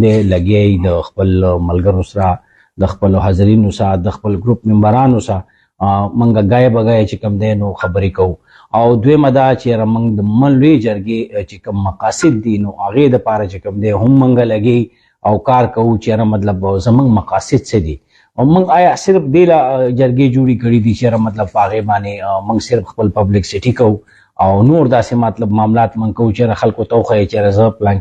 لګي د خپل ملګرو سره د خپل حاضرینو سره د خپل ګروپ ممبرانو سره منګه غای بغای چې کوم دی نو خبرې کوو او دویمه دا چې موږ د ملوي جرګې چې کوم مقاصد دي نو هغې دپاره چې کوم دی هم منګه لګي او کار کوو چې مطلب زموږ مقاصد څه دي او موږ آیا صرف دې له جرګې جوړې کړي دي چې مطلب په هغې باندې موږ صرف خپل پبلکسټي کوو او نور داسې مطلب معاملات من کوو چې خلکو ته وښیو چې زه پلان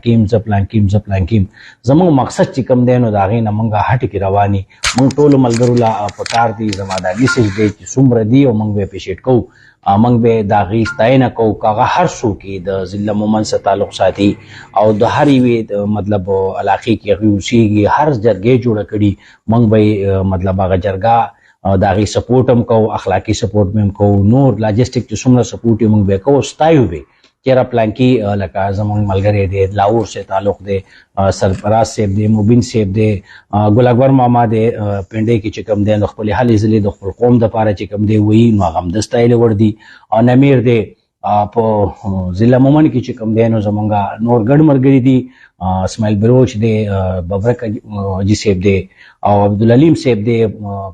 کیم زموږ مقصد چې کوم دی نو د هغې نه موږ هټې کې رواني موږ ټولو ملګرو له پکار دي زما دا میسج دی چې څومره دي او موږ به اپریشیټ کوو موږ به د هغې ستاینه کوو که هغه هر څوک یې د ضلع مومند سره تعلق ساتي او د هر یوې مطلب علاقې کې هغوی اوسېږي هر جرګې جوړه کړي موږ به مطلب هغه جرګه د هغې سپورټ هم کوو اخلاقي سپورټ به هم کوو نور لاجسټک چې څومره سپورټ یې موږ به کوو ستایو به چېرې پلانکي لکه زموږ ملګری دی لاهور سے تعلق دی سرفراز صاحب دی مبین صاحب دی ګل اکبر ماما دی پنډۍ کې چې کوم دی نو خپلې هلې ځلې د خپل قوم دپاره چې کوم دی وایي نو هغه هم د ستایلې وړ دي او نمیر دی په ضلع مومند کې چې کوم دی نو زمونږ نور ګډ ملګري دي اسماعیل بروچ دی ببرک حاجي صاحب دی او عبدالعلیم صاحب دی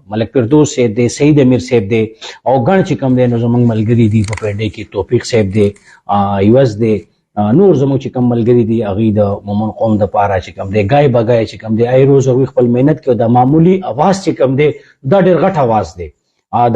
ملک فردوس صاحب دی سعید امیر صاحب دی او ګڼ چې کوم دی نو زمونږ ملګري دي په پنډۍ کې توفیق صاحب دی عوض دی نور زموږ چې کوم ملګري دي هغوی د مومن قوم دپاره چې کوم دی ګای بګای چې کوم دی ای روز هغوی خپل محنت کوي د معمولي اواز چې کوم دی دا ډېر غټ اواز دی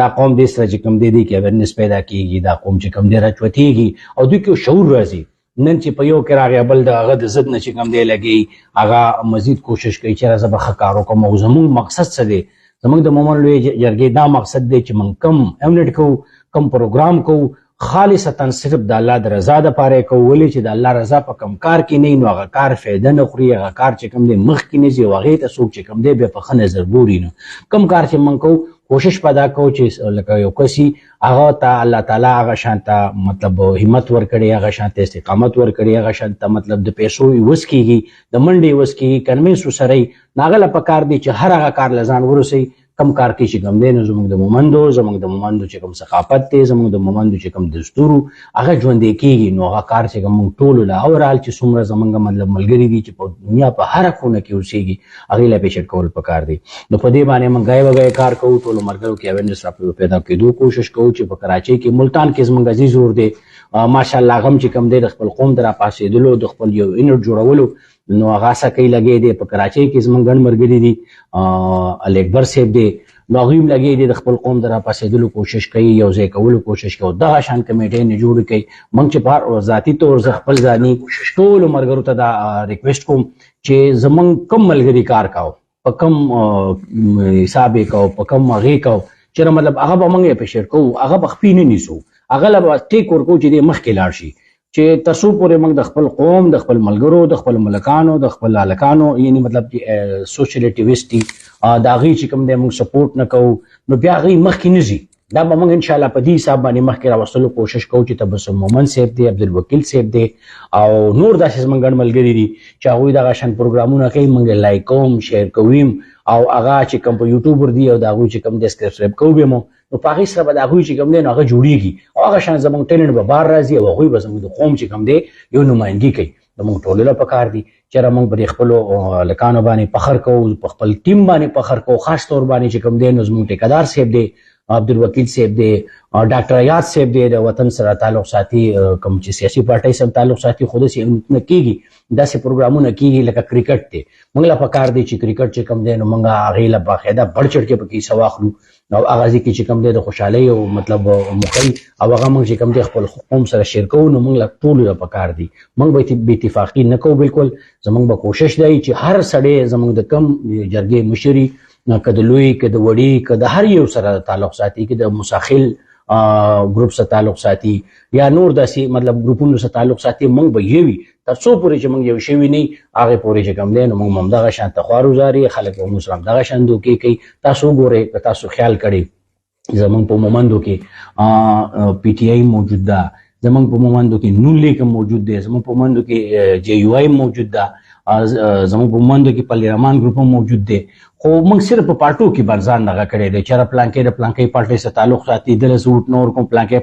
دا قوم دې سره چې کوم دی کې اویرنس پیدا کېږي دا قوم چې کوم دی راچوتېږي او دوی کې شعور راځي نن چې په یو کې راغی بل د هغه د ضد نه چې کوم دی لګي هغه مزید کوشش کوي چې زه به ښه کار وکړم او زموږ مقصد څه دی زموږ د مومن لوی جرګې دا مقصد دی چې موږ کم ایونټ کوو کم پروګرام کوو خالصتا صرف د الله د رضا دپاره یې کوو ولې چې د الله رضا په کم کار کې نه وي نو هغه کار فایده نه خوري هغه کار چې کوم دی مخکې نه ځي او هغې ته څوک چې کوم دی بیا په ښه نظر ګوري نو کم کار چې موږ کوو کوشش پیدا کوو چې لکه یو کسي هغه ته الله تعالی هغه شان ته مطلب همت ورکړي هغه شان ته استقامت ورکړي هغه شان ته مطلب د پیسو وس کېږي د منډې وس کېږي کنوینس وسره یي نو هغه له پکار دی چې هر هغه کار له ځان ورسوي کم کار کې چې کوم دی نو زموږ د مومندو چې کوم ثقافت دی زموږ د مومندو چې کوم دستورو هغه ژوندی کېږي نو هغه کار چې موږ ټولو له اورال چې څومره زموږ مطلب ملګري دي چې په دنیا په هره کونه کې اوسېږي هغې له اپریشیټ کول پکار دی نو په دې باندې موږ ګای وګای کار کوو ټولو ملګرو کې اویرنس پیدا کېدو کوشش کوو چې په کراچۍ کې ملتان کې زموږ عزیز ور دی ماشاءالله هغه هم چې کوم دی د خپل قوم د راپاڅېدلو د خپل یو یونټ جوړولو نو هغه هڅه کوي لګی دی په کراچۍ کې زموږ ګڼ ملګري دي علي اکبر صاحب دی نو هغوی هم لګی دی د خپل قوم د راپاڅېدلو کوشش کوي یو ځای کولو کوشش کوي دغه شان کمیټۍ نه جوړې کوي موږ چې په ذاتي طور زه خپل ځاني ټولو ملګرو ته دا ریکویسټ کوم چې زموږ کم ملګري کار کوو په کم حساب یې کوو په کم هغې کوو چې مطلب هغه به موږ اپریشیټ کوو هغه به خپې نه نیسو هغه له به ټیک ورکوو چې دی مخکې لاړ شي چې تر څو پورې موږ د خپل قوم د خپل ملګرو د خپل ملکانو د خپل هلکانو یعنې مطلب سوشل اکټیویسټ دي د هغوی چې کوم دی موږ سپورټ نه کوو نو بیا هغوی مخکې نه ځي دا به موږ انشاءالله په دې حساب باندې مخکې راوستلو کوشش کوو چې تبسم مومن صاحب دی عبدالوکیل صاحب دی او نور داسې زموږ ګڼ ملګري دي چې هغوی دغه شان پروګرامونه کوي موږ لایک کوم شیر کوو او هغه چې کوم په یوټیوب ور دي او د هغوی چې کوم دی سبسکرایب کوو به مو نو په هغې سره به د هغوی چې کوم دی نو هغه جوړېږي او هغه شان زموږ ټیلنټ به بار راځي او هغوی به زموږ د قوم چې کوم دی یو نمایندګي کوي زموږ ټولو له پکار دي چېرې موږ په دې خپلو هلکانو باندې فخر کوو په خپل ټیم باندې فخر کوو خاص طور باندې چې کوم دی نو زموږ ټیکهدار صاحب دی عبدالوکیل صاحب دی ډاکټر ایاز صاحب دی د وطن سره تعلق ساتي کوم چې سیاسي پارټۍ سره تعلق ساتي خو داسې نه کېږي داسې پروګرامونه کېږي لکه کرکټ دی موږ له پکار دی چې کرکټ چې کوم دی نو موږ هغې له باقاعده بړ چړ کې پکې حصه واخلو او هغه ځای کې چې کوم دی د خوشحالۍ او مطلب موقعي او هغه موږ چې کوم دی خپل قوم سره شیر کوو نو موږ له ټولو له پکار دي موږ به بې اتفاقي نه کوو بالکل زموږ به کوشش دی چې هر سړی زموږ د کم جرګې مشري که د لوی که د وړي که د هر یو سره تعلق ساتي که د مساخل ګروپ سره تعلق ساتي یا نور داسې مطلب ګروپونو سره تعلق ساتي موږ به یو وي تر څو پورې چې موږ یو شوي نه هغې پورې چې کوم دی نو موږ همدغه شان ته خوار وزاري خلک به موږ سره همدغه شان دوکې کوي تاسو وګورئ که تاسو خیال کړئ زموږ په مومندو کې پی ټي آی موجود ده زموږ په مومندو کې نون لیگ موجود دی زموږ په مومندو کې جے یو آی موجود ده زموږ په مومندو کې پلی رحمان ګروپ موجود دی خو موږ صرف په پارټو کې برځان دغه کړی دی چېرې پلانکۍ د پلانکۍ پارټۍ سره تعلق ساتي دله زه ووټ نه ورکوم پلانکۍ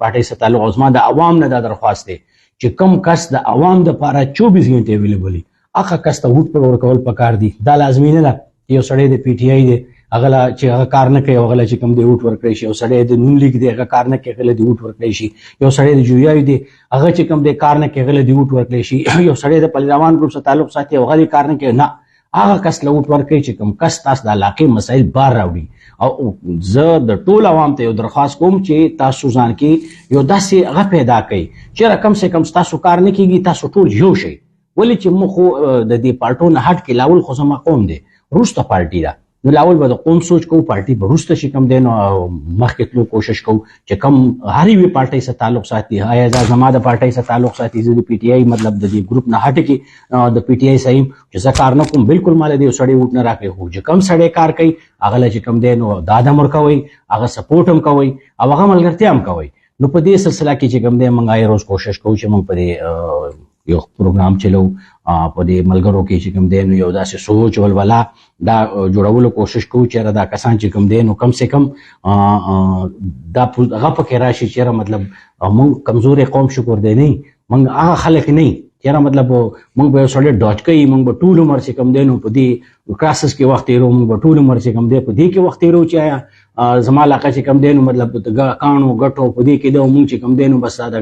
پارټۍ سره تعلق او زما د عوام نه دا درخواست دی چې کم کس د عوام دپاره 24 غنټې اویلیبل وي هغه کس ته ووټ پر ورکول پکار دي. دا لازمي نه ده یو سړی د پی ټی آی دی هغه چې هغه کار نه کوي هغه چې کوم دی ووټ ورکړي شي، یو سړی د نون لیگ دی هغه کار نه کوي هغه دی ووټ ورکړي شي، یو سړی د جویای دی هغه چې کوم دی کار نه کوي هغه دی ووټ ورکړي شي، یو سړی د پهلوان ګروپ سره تعلق ساتي هغه دی کار نه کوي. نه، هغه کس له ووټ ورکړي چې کوم کس تاسو د علاقې مسایل بار راوړي. او زه د ټول عوام ته یو درخواست کوم چې تاسو ځان کې یو داسې هغه پیدا کړئ چې کم سے کم تاسو کار نه کیږي، تاسو ټول یو شئ. ولې چې موږ خو د دې پارټو نه هټ کې لاول خو زما قوم دی، وروسته پارټي ده، نو لاول به د قوم سوچ کوو، پارټي به وروسته چې کوم دی نو مخکې تلو کوشش کوو چې کم هر یوې پارټۍ سره تعلق ساتي. آیا دا زما د پارټۍ سره تعلق ساتي، زه د پی ټی آی مطلب د دې ګروپ نه هټ کې د پی ټی آی سیم چې زه کار نه کوم، بالکل مال دی سړی ووټ نه راکړي. خو چې کم سړی کار کوي هغه له چې کوم دی نو دا د امر کوي، هغه سپورټ هم کوي او هغه ملګرتیا هم کوي. نو په دې سلسله کې چې کوم دی موږ هر روز کوشش کوو چې موږ په دې یو پروګرام چلو، په دې ملګرو کې چې کوم دی نو یو داسې سوچ ولولا دا جوړولو کوشش کوو چې دا کسان چې کوم دی نو کم سے کم دا هغه پکې راشي چې مطلب موږ کمزوري قوم شکر دی نه، موږ هغه خلک نه چیرې مطلب موږ به سړی ډاچ کوي، موږ به ټول عمر چې کوم دی نو په دې کراسس کې وخت تیرو، موږ به ټول عمر چې کوم دی په دې کې وخت تیرو چې زما علاقه چې کوم دی نو مطلب د کاڼو ګټو په دې کې دی موږ چې کوم دی نو بس دا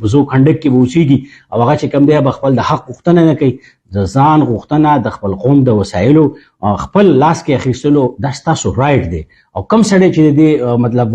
بزو خندق کې به اوسېږي او هغه چې کوم دی به خپل د حق غوښتنه نه کوي، د ځان غوښتنه د خپل قوم د وسایلو خپل لاس کې اخیستلو دا ستاسو رایټ دی. او کم سړی چې د مطلب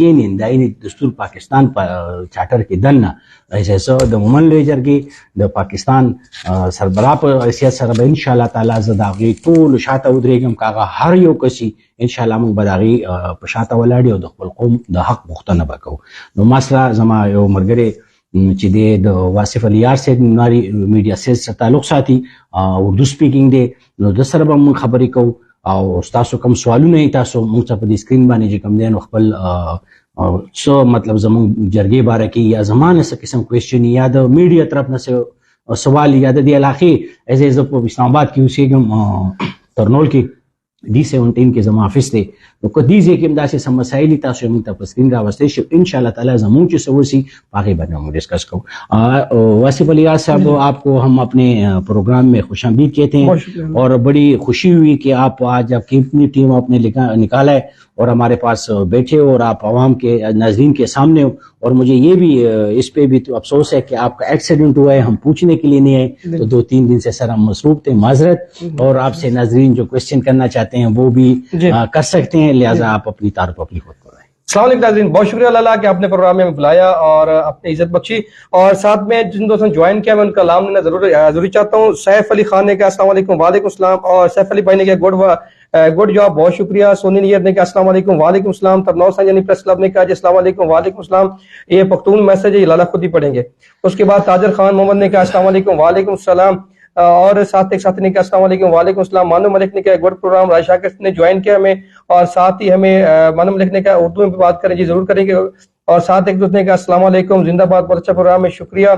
جین د دستور پاکستان په چارټر کې دنه ایسه د مومن لوی جرګې د پاکستان سربراه په حیثیت سره به ان شاء الله تعالی زه د هغې ټول شاته ودرېږم، کاغه هر یو کسي ان شاء الله موږ به د هغې په شاته ولاړ او د خپل قوم د حق غوښتنه به کوو. نو ما سره زما یو ملګری چې د واصف علي یار صاحب ناری میډیا سیل سره تعلق ساتي، اردو سپیکینګ دی، نو د سره به موږ خبرې کوو او تاسو کوم سوالونه یې تاسو موږ ته په دې سکرین باندې چې کوم دی نو خپل څه مطلب زموږ جرګې باره کې یا زمانه څه قسم کوېسچن یا د میډیا طرف نه څه سوال یا د دې علاقې ایز زه په اسلام آباد کې اوسېږم ترنول کې D17 کې زما آفس دی، نو که دې ځای کې هم داسې څه مسایل تاسو موږ ته په سکرین راوستی شي ان شاء اللہ تعالیٰ زموږ چې څه وسي په هغې باندې ہم ڈسکس کوو. واصف علی یار صاحب آپ کو ہم اپنے پروگرام میں خوش آمدید کہتے ہیں اور بڑی خوشی ہوئی کہ آپ آج آپ کی اپنی ٹیم آپ نے نکالا ہے اور ہمارے پاس بیٹھے اور آپ عوام کے ناظرین کے سامنے ہو. اور مجھے یہ بھی اس پہ بھی تو افسوس ہے کہ آپ کا ایکسیڈنٹ ہوا ہے، ہم پوچھنے کے لیے نہیں آئے تو 2-3 دن سے سر ہم مصروف تھے، معذرت. اور آپ سے ناظرین جو کوشچن کرنا چاہتے ہیں وہ بھی کر سکتے ہیں، لہٰذا آپ اپنی تعارف اپنی خود کریں. السلام علیکم ناظرین، بہت شکریہ اللہ کہ آپ نے پروگرام میں بلایا اور اپنی عزت بخشی، اور ساتھ میں جن دوستوں نے جوائن کیا میں ان کا نام لینا ضروری چاہتا ہوں. سیف علی خان نے کہا السلام علیکم. وعلیکم السلام. اور سیف علی بھائی نے کہا گڈ جاب، بہت شکریہ. سونی نیت نے کہا السلام علیکم. وعلیکم السلام. ترنول سنجانی پریس کلب نے کہا جی السلام علیکم. وعلیکم السلام. یہ پختون میسج ہے، یہ لالا خود ہی پڑھیں گے. اس کے بعد تاجر خان محمد نے کہا السلام علیکم. وعلیکم السلام. اور ساتھ ایک ساتھی نے کہا السلام علیکم. وعلیکم السلام. مانو ملک نے کہا گڈ پروگرام. راج شاکر نے جوائن کیا ہمیں، اور ساتھ ہی ہمیں مانو ملک نے کہا اردو میں بات کریں، جی ضرور کریں گے. اور ساتھ ایک دوست نے کہا السلام علیکم، زندہ باد، بہت اچھا پروگرام ہے، شکریہ.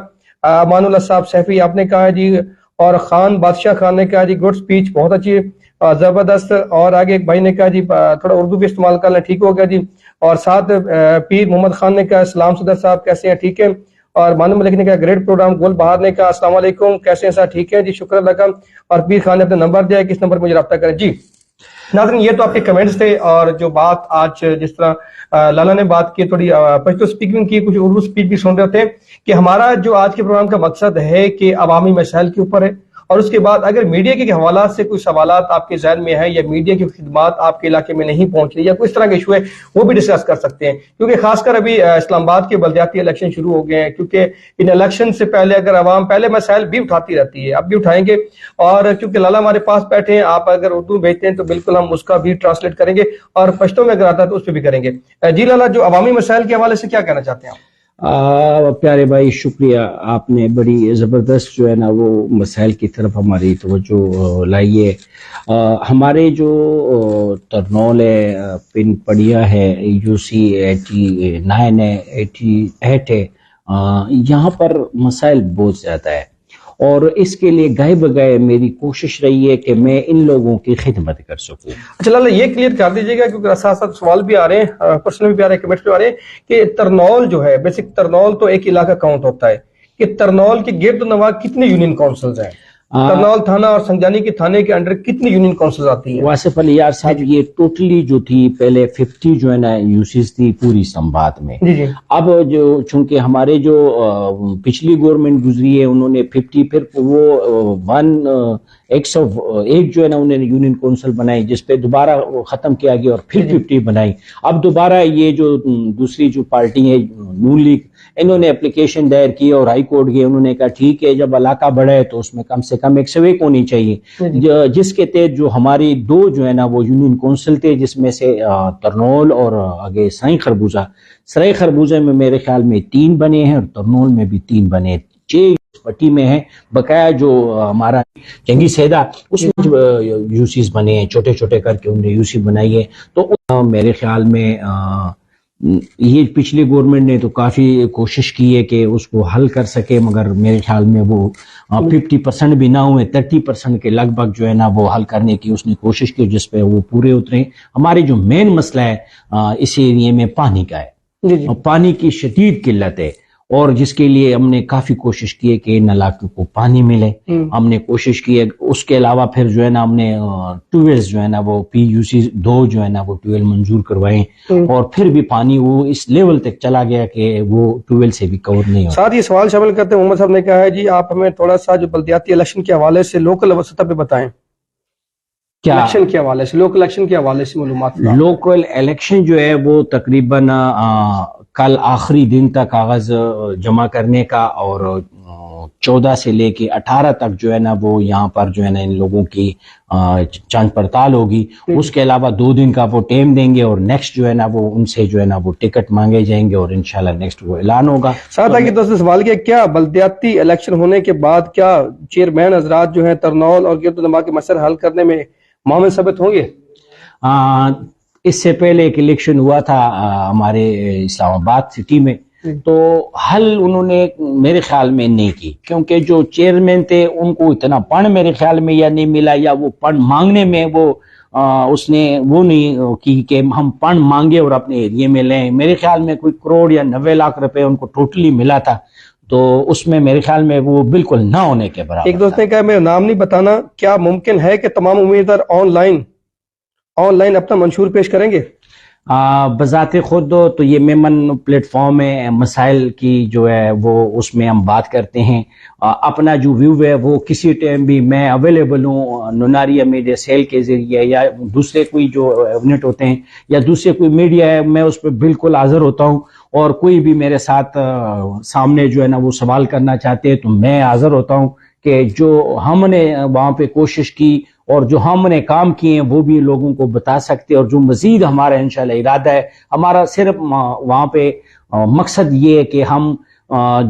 مان اللہ صاحب سیفی آپ نے کہا جی، اور خان بادشاہ خان نے کہا جی گڈ سپیچ، بہت اچھی زبردست. اور آگے ایک بھائی نے کہا جی تھوڑا اردو بھی استعمال کر لیں، ٹھیک ہو گیا جی. اور ساتھ پیر محمد خان نے کہا السلام صدر صاحب کیسے ہیں، ٹھیک ہے. اور مانو ملک نے کہا گریٹ پروگرام. گل بہار نے کہا السلام علیکم، کیسے ہیں سر، ٹھیک ہے جی، شکر اللہ کا. اور پیر خان نے اپنا نمبر دیا ہے، کس نمبر مجھے رابطہ کریں. جی ناظرین، یہ تو آپ کے کمنٹس تھے، اور جو بات آج جس طرح لالا نے بات کی، تھوڑی پشتو سپیکنگ کی، کچھ اردو سپیچ بھی سن رہے تھے کہ ہمارا جو آج کے پروگرام کا مقصد ہے کہ عوامی مسائل کے اوپر ہے. اور اس کے بعد اگر میڈیا کے حوالات سے کوئی سوالات آپ کے ذہن میں ہے یا میڈیا کی خدمات آپ کے علاقے میں نہیں پہنچ رہی یا کوئی اس طرح کے ایشو ہے، وہ بھی ڈسکس کر سکتے ہیں. کیونکہ خاص کر ابھی اسلام آباد کے بلدیاتی الیکشن شروع ہو گئے ہیں، کیونکہ ان الیکشن سے پہلے اگر عوام پہلے مسائل بھی اٹھاتی رہتی ہے، اب بھی اٹھائیں گے. اور کیونکہ لالا ہمارے پاس بیٹھے ہیں، آپ اگر اردو بھیجتے ہیں تو بالکل ہم اس کا بھی ٹرانسلیٹ کریں گے، اور پشتو میں اگر آتا ہے تو اس پہ بھی کریں گے. جی لالا، جو عوامی مسائل کے حوالے سے کیا کہنا چاہتے ہیں آپ؟ پیارے بھائی شکریہ، آپ نے بڑی زبردست جو ہے نا وہ مسائل کی طرف ہماری توجہ لائی ہے. ہمارے جو ترنول ہے، پن پڑیا ہے، UC 89 ہے، 88 ہے، یہاں پر مسائل بہت زیادہ ہے، اور اس کے لیے گئے بگئے میری کوشش رہی ہے کہ میں ان لوگوں کی خدمت کر سکوں. اچھا لالا، یہ کلیئر کر دیجیے گا کیونکہ ساتھ ساتھ سوال بھی آ رہے ہیں، پرسنل بھی آ رہے ہیں، کمنٹس بھی آ رہے ہیں کہ ترنول جو ہے، بیسک ترنول تو ایک علاقہ کاؤنٹ ہوتا ہے، کہ ترنول کے گرد و نواح کتنے یونین کونسلز ہیں؟ کرنول تھانہ اور سنجانی کے تھانے کے انڈر کتنی یونین کونسلز آتی ہیں؟ واصف علی یار صاحب یہ ٹوٹلی جو تھی پہلے 50 جو ہے نا یوسیز تھی پوری سمبات میں. جی جی اب جو چونکہ ہمارے جو پچھلی گورنمنٹ گزری ہے انہوں نے 50 پھر وہ 101 جو ہے نا انہوں نے یونین کونسل بنائی جس پہ دوبارہ ختم کیا گیا اور پھر 50 بنائی. اب دوبارہ یہ جو دوسری جو پارٹی ہے نون لیگ انہوں نے اپلیکیشن دائر کی اور ہائی کورٹ گئے. انہوں نے کہا ٹھیک ہے جب علاقہ بڑا ہے تو اس میں کم سے کم 101 ہونی چاہیے جس کے تحت جو ہماری 2 جو ہے نا وہ یونین کونسل تھے جس میں سے ترنول اور آگے سرائی خربوزہ میں میرے خیال میں 3 بنے ہیں اور ترنول میں بھی 3 بنے. 6 پٹی میں ہیں بقایا جو ہمارا جنگی سیدہ اس میں یوسیز بنے ہیں چھوٹے چھوٹے کر کے انہوں نے یوسی بنائی ہے. تو میرے خیال میں یہ پچھلی گورنمنٹ نے تو کافی کوشش کی ہے کہ اس کو حل کر سکے مگر میرے خیال میں وہ 50% بھی نہ ہوئے 30% کے لگ بھگ جو ہے نا وہ حل کرنے کی اس نے کوشش کی جس پہ وہ پورے اترے. ہمارے جو مین مسئلہ ہے اس ایریے میں پانی کا ہے. پانی کی شدید قلت ہے اور جس کے لیے ہم نے کافی کوشش کی ہے کہ ان علاقوں کو پانی ملے. ہم نے کوشش کی ہے. اس کے علاوہ پھر جو ہے نا ہم نے ٹویلز جو ہے نا وہ PUC 2 جو ہے نا وہ ٹویل منظور کروائے اور پھر بھی پانی وہ اس لیول تک چلا گیا کہ وہ ٹویل سے بھی کور نہیں ہوتا. ساتھ یہ سوال شامل کرتے ہیں محمد صاحب نے کہا ہے جی آپ ہمیں تھوڑا سا جو بلدیاتی الیکشن کے حوالے سے لوکل سطح پہ بتائیں. کیا الیکشن کے حوالے سے لوکل الیکشن کے حوالے سے معلومات. لوکل الیکشن جو ہے وہ تقریباً کل آخری دن تک کاغذ جمع کرنے کا اور 14 سے لے کے 18 تک جو ہے نا وہ یہاں پر جو ہے نا ان لوگوں کی جانچ پڑتال ہوگی. اس کے علاوہ 2 دن کا وہ ٹائم دیں گے اور نیکسٹ جو ہے نا وہ ان سے جو ہے نا وہ ٹکٹ مانگے جائیں گے اور انشاءاللہ نیکسٹ وہ اعلان ہوگا. ساتھ آگے دوست سوال کیا کیا بلدیاتی الیکشن ہونے کے بعد کیا چیئرمین حضرات جو ہیں ترنول اور گرد و نواح کے مسئلے حل کرنے میں معاون ثابت ہوں گے؟ اس سے پہلے ایک الیکشن ہوا تھا ہمارے اسلام آباد سٹی میں تو حل انہوں نے میرے خیال میں نہیں کی کیونکہ جو چیئرمین تھے ان کو اتنا پن میرے خیال میں یا نہیں ملا یا وہ پن مانگنے میں وہ اس نے وہ نہیں کی کہ ہم پن مانگے اور اپنے ایریے میں لیں. میرے خیال میں کوئی 1 کروڑ یا 90 لاکھ روپے ان کو ٹوٹلی ملا تھا تو اس میں میرے خیال میں وہ بالکل نہ ہونے کے برابر. ایک دوست نے کہا میرا نام نہیں بتانا کیا ممکن ہے کہ تمام امیدوار آن لائن اپنا منشور پیش کریں گے؟ بذات خود تو یہ میمن پلیٹ فارم ہے مسائل کی جو ہے وہ اس میں ہم بات کرتے ہیں. اپنا جو ویو ہے وہ کسی ٹائم بھی میں اویلیبل ہوں. نوناریہ میڈیا سیل کے ذریعے یا دوسرے کوئی جو یونٹ ہوتے ہیں یا دوسرے کوئی میڈیا ہے میں اس پہ بالکل حاضر ہوتا ہوں اور کوئی بھی میرے ساتھ سامنے جو ہے نا وہ سوال کرنا چاہتے ہیں تو میں حاضر ہوتا ہوں کہ جو ہم نے وہاں پہ کوشش کی اور جو ہم نے کام کیے ہیں وہ بھی لوگوں کو بتا سکتے اور جو مزید ہمارا انشاءاللہ ارادہ ہے ہمارا صرف وہاں پہ مقصد یہ ہے کہ ہم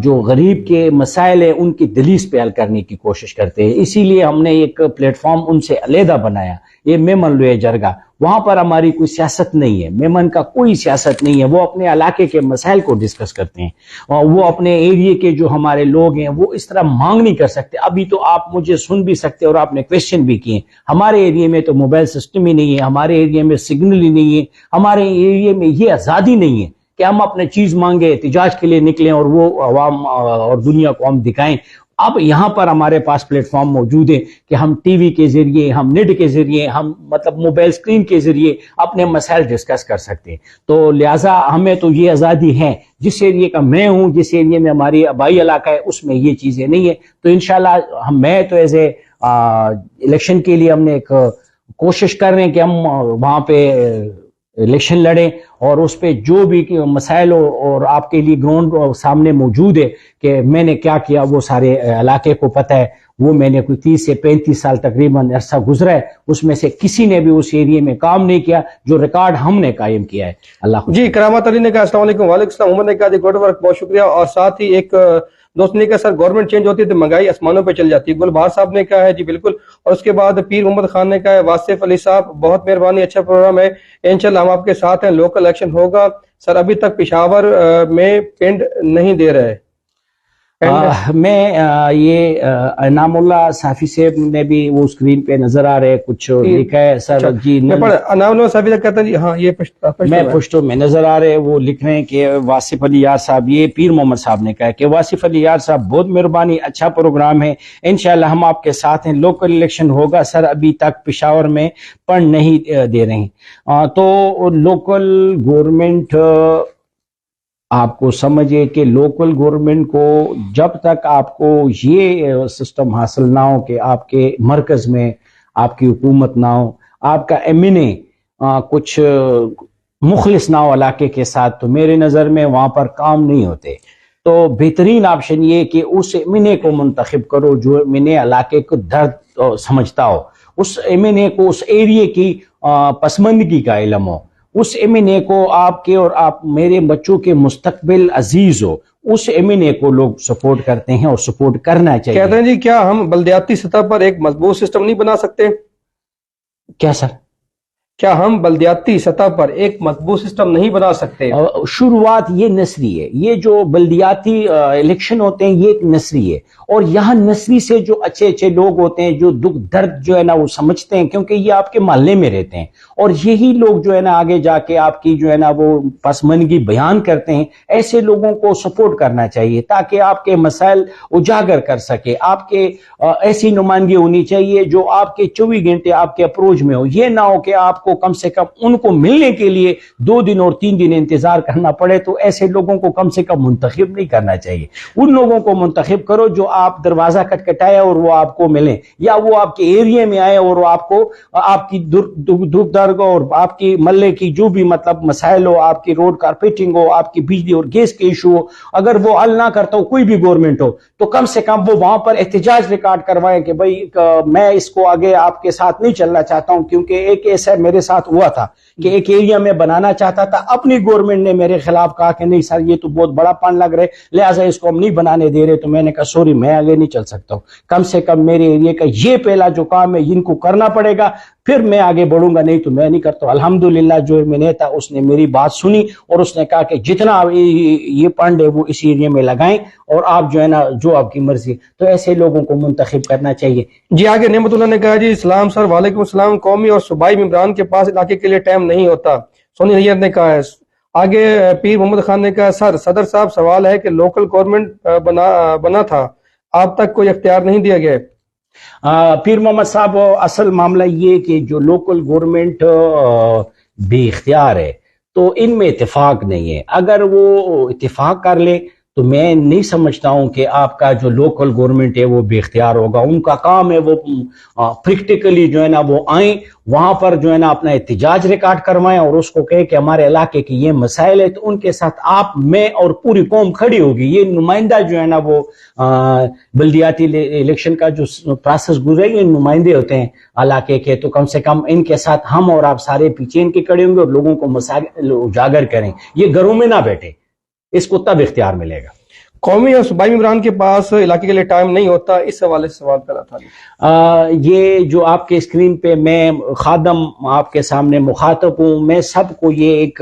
جو غریب کے مسائل ہیں ان کی دلیس پہ حل کرنے کی کوشش کرتے ہیں. اسی لیے ہم نے ایک پلیٹ فارم ان سے علیحدہ بنایا یہ میمن لوئے جرگہ. وہاں پر ہماری کوئی سیاست نہیں ہے. میمن کا کوئی سیاست نہیں ہے. وہ اپنے علاقے کے مسائل کو ڈسکس کرتے ہیں اور وہ اپنے ایریے کے جو ہمارے لوگ ہیں وہ اس طرح مانگ نہیں کر سکتے. ابھی تو آپ مجھے سن بھی سکتے اور آپ نے کویشچن بھی کیے. ہمارے ایریے میں تو موبائل سسٹم ہی نہیں ہے. ہمارے ایریے میں سگنل ہی نہیں ہے. ہمارے ایریے میں یہ آزادی نہیں ہے کہ ہم اپنے چیز مانگے احتجاج کے لیے نکلیں اور وہ عوام اور دنیا کو ہم دکھائیں. اب یہاں پر ہمارے پاس پلیٹ فارم موجود ہے کہ ہم ٹی وی کے ذریعے ہم نیٹ کے ذریعے ہم مطلب موبائل سکرین کے ذریعے اپنے مسائل ڈسکس کر سکتے ہیں. تو لہٰذا ہمیں تو یہ آزادی ہے. جس ایریے کا میں ہوں جس ایریے میں ہماری آبائی علاقہ ہے اس میں یہ چیزیں نہیں ہے. تو انشاءاللہ میں تو ایز اے الیکشن کے لیے ہم نے ایک کوشش کر رہے ہیں کہ ہم وہاں پہ الیکشن لڑیں اور اس پہ جو بھی مسائل اور آپ کے لیے گراؤنڈ سامنے موجود ہے کہ میں نے کیا کیا وہ سارے علاقے کو پتہ ہے. وہ میں نے کوئی 30 سے 35 سال تقریباً عرصہ گزرا ہے اس میں سے کسی نے بھی اس ایریے میں کام نہیں کیا جو ریکارڈ ہم نے قائم کیا ہے. اللہ جی. کرامت علی نے کہا السلام علیکم. وعلیکم السلام. عمر نے کہا جی گڈ ورک بہت شکریہ. اور ساتھ ہی ایک دوست نے کہا سر گورنمنٹ چینج ہوتی ہے تو مہنگائی آسمانوں پہ چل جاتی ہے. گل بہار صاحب نے کہا ہے جی بالکل. اور اس کے بعد پیر محمد خان نے کہا ہے واصف علی صاحب بہت مہربانی اچھا پروگرام ہے انشاءاللہ ہم آپ کے ساتھ ہیں. لوکل الیکشن ہوگا سر ابھی تک پشاور میں پنڈ نہیں دے رہے. میں یہ انعام اللہ صافی صاحب نے بھی وہ اسکرین پہ نظر آ رہے کچھ لکھا ہے سر جی انعام اللہ صافی صاحب کہتے ہیں جی ہاں یہ میں پشتوں میں نظر آ رہے وہ لکھ رہے ہیں کہ واصف علی یار صاحب یہ پیر محمد صاحب نے کہا کہ واصف علی یار صاحب بہت مہربانی اچھا پروگرام ہے انشاءاللہ ہم آپ کے ساتھ ہیں لوکل الیکشن ہوگا سر ابھی تک پشاور میں پڑھ نہیں دے رہے ہیں تو لوکل گورنمنٹ آپ کو سمجھے کہ لوکل گورنمنٹ کو جب تک آپ کو یہ سسٹم حاصل نہ ہو کہ آپ کے مرکز میں آپ کی حکومت نہ ہو آپ کا ایم این اے کچھ مخلص نہ ہو علاقے کے ساتھ تو میرے نظر میں وہاں پر کام نہیں ہوتے تو بہترین آپشن یہ کہ اس ایم این اے کو منتخب کرو جو ایم این اے علاقے کو درد سمجھتا ہو اس ایم این اے کو اس ایریے کی پسماندگی کا علم ہو اس ایم این اے کو آپ کے اور آپ میرے بچوں کے مستقبل عزیز ہو اس ایم این اے کو لوگ سپورٹ کرتے ہیں اور سپورٹ کرنا چاہیے کہتے ہیں جی کیا ہم بلدیاتی سطح پر ایک مضبوط سسٹم نہیں بنا سکتے کیا سر کیا ہم بلدیاتی سطح پر ایک مضبوط سسٹم نہیں بنا سکتے شروعات یہ نسری ہے یہ جو بلدیاتی الیکشن ہوتے ہیں یہ ایک نسری ہے اور یہاں نسری سے جو اچھے اچھے لوگ ہوتے ہیں جو دکھ درد جو ہے نا وہ سمجھتے ہیں کیونکہ یہ آپ کے محلے میں رہتے ہیں اور یہی لوگ جو ہے نا آگے جا کے آپ کی جو ہے نا وہ پسماندگی بیان کرتے ہیں ایسے لوگوں کو سپورٹ کرنا چاہیے تاکہ آپ کے مسائل اجاگر کر سکے آپ کے ایسی نمائندگی ہونی چاہیے جو آپ کے 24 گھنٹے آپ کے اپروچ میں ہو یہ نہ ہو کہ آپ کو کم سے کم ان کو ملنے کے لیے 2 دن اور 3 دن انتظار کرنا پڑے تو ایسے لوگوں کو کم سے کم منتخب نہیں کرنا چاہیے ان لوگوں کو منتخب کرو جو آپ دروازہ کٹکھٹائے اور وہ آپ کو ملیں یا وہ آپ کے ایریے میں آئے اور وہ آپ کو آپ کی دکھ درد اور آپ کی محلے کی جو بھی مطلب مسائل ہو آپ کی روڈ کارپیٹنگ ہو آپ کی بجلی اور گیس کے ایشو ہو اگر وہ حل نہ کرتا ہو کوئی بھی گورنمنٹ ہو تو کم سے کم وہ وہاں پر احتجاج ریکارڈ کروائیں کہ بھائی میں اس کو آگے آپ کے ساتھ نہیں چلنا چاہتا ہوں کیونکہ ایک ایسا میرے ساتھ ہوا تھا کہ ایک ایریا میں بنانا چاہتا تھا اپنی گورنمنٹ نے میرے خلاف کہا کہ نہیں سر یہ تو بہت بڑا پن لگ رہے لہٰذا اس کو ہم نہیں بنانے دے رہے تو میں نے کہا سوری میں آگے نہیں چل سکتا ہوں کم سے کم میرے ایریا کا یہ پہلا جو کام ہے ان کو کرنا پڑے گا پھر میں آگے بڑھوں گا نہیں تو میں نہیں کرتا الحمدللہ جو میں نے تھا اس نے میری بات سنی اور اس نے کہا کہ جتنا یہ فنڈ ہے وہ اس ایریا میں لگائیں اور آپ جو ہے نا جو آپ کی مرضی تو ایسے لوگوں کو منتخب کرنا چاہیے جی آگے نعمت اللہ نے کہا جی اسلام سر وعلیکم السلام قومی اور صوبائی ممبران کے پاس علاقے کے لیے ٹائم نہیں ہوتا سونی ریت نے کہا ہے آگے پیر محمد خان نے کہا سر صدر صاحب سوال ہے کہ لوکل گورنمنٹ بنا تھا آپ تک کوئی اختیار نہیں دیا گیا پیر محمد صاحب اصل معاملہ یہ کہ جو لوکل گورنمنٹ بے اختیار ہے تو ان میں اتفاق نہیں ہے اگر وہ اتفاق کر لے تو میں نہیں سمجھتا ہوں کہ آپ کا جو لوکل گورنمنٹ ہے وہ بے اختیار ہوگا ان کا کام ہے وہ پریکٹیکلی جو ہے نا وہ آئیں وہاں پر جو ہے نا اپنا احتجاج ریکارڈ کروائیں اور اس کو کہے کہ ہمارے علاقے کی یہ مسائل ہے تو ان کے ساتھ آپ میں اور پوری قوم کھڑی ہوگی یہ نمائندہ جو ہے نا وہ بلدیاتی الیکشن کا جو پروسیس گزرے یہ نمائندے ہوتے ہیں علاقے کے تو کم سے کم ان کے ساتھ ہم اور آپ سارے پیچھے ان کے کھڑے ہوں گے اور لوگوں کو مسائل اجاگر کریں یہ گھروں میں نہ بیٹھے اس کو تب اختیار ملے گا قومی اور صوبائی ممبران کے پاس علاقے کے لیے ٹائم نہیں ہوتا اس حوالے سے سوال کرا تھا یہ جو آپ کے اسکرین پہ میں خادم آپ کے سامنے مخاطب ہوں میں سب کو یہ ایک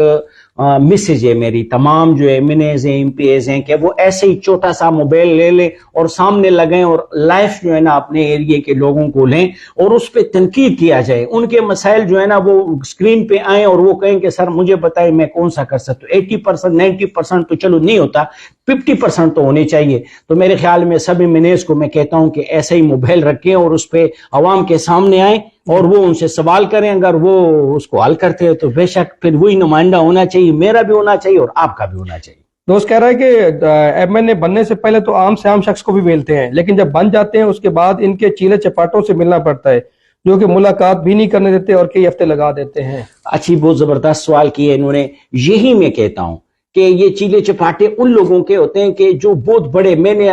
میسج ہے میری تمام جو ایم این ایز ہیں ایم پی ایز ہیں کہ وہ ایسے ہی چھوٹا سا موبائل لے لیں اور سامنے لگیں اور لائف جو ہے نا اپنے ایریے کے لوگوں کو لیں اور اس پہ تنقید کیا جائے ان کے مسائل جو ہے نا وہ اسکرین پہ آئیں اور وہ کہیں کہ سر مجھے بتائیں میں کون سا کر سکتا ہوں 80% 90% تو چلو نہیں ہوتا 50% تو ہونے چاہیے تو میرے خیال میں سب ایم این ایز کو میں کہتا ہوں کہ ایسے ہی موبائل رکھیں اور اس پہ عوام کے سامنے آئیں اور وہ ان سے سوال کریں اگر وہ اس کو حل کرتے ہیں تو بے شک پھر وہی نمائندہ ہونا چاہیے میرا بھی ہونا چاہیے اور آپ کا بھی ہونا چاہیے دوست کہہ رہا ہے کہ ایم این اے بننے سے پہلے تو عام سے عام شخص کو بھی ملتے ہیں لیکن جب بن جاتے ہیں اس کے بعد ان کے چیلے چپاٹوں سے ملنا پڑتا ہے جو کہ ملاقات بھی نہیں کرنے دیتے اور کئی ہفتے لگا دیتے ہیں اچھی بہت زبردست سوال کیے انہوں نے یہی میں کہتا ہوں کہ یہ چیلے چپاٹے ان لوگوں کے ہوتے ہیں کہ جو بہت بڑے میں نے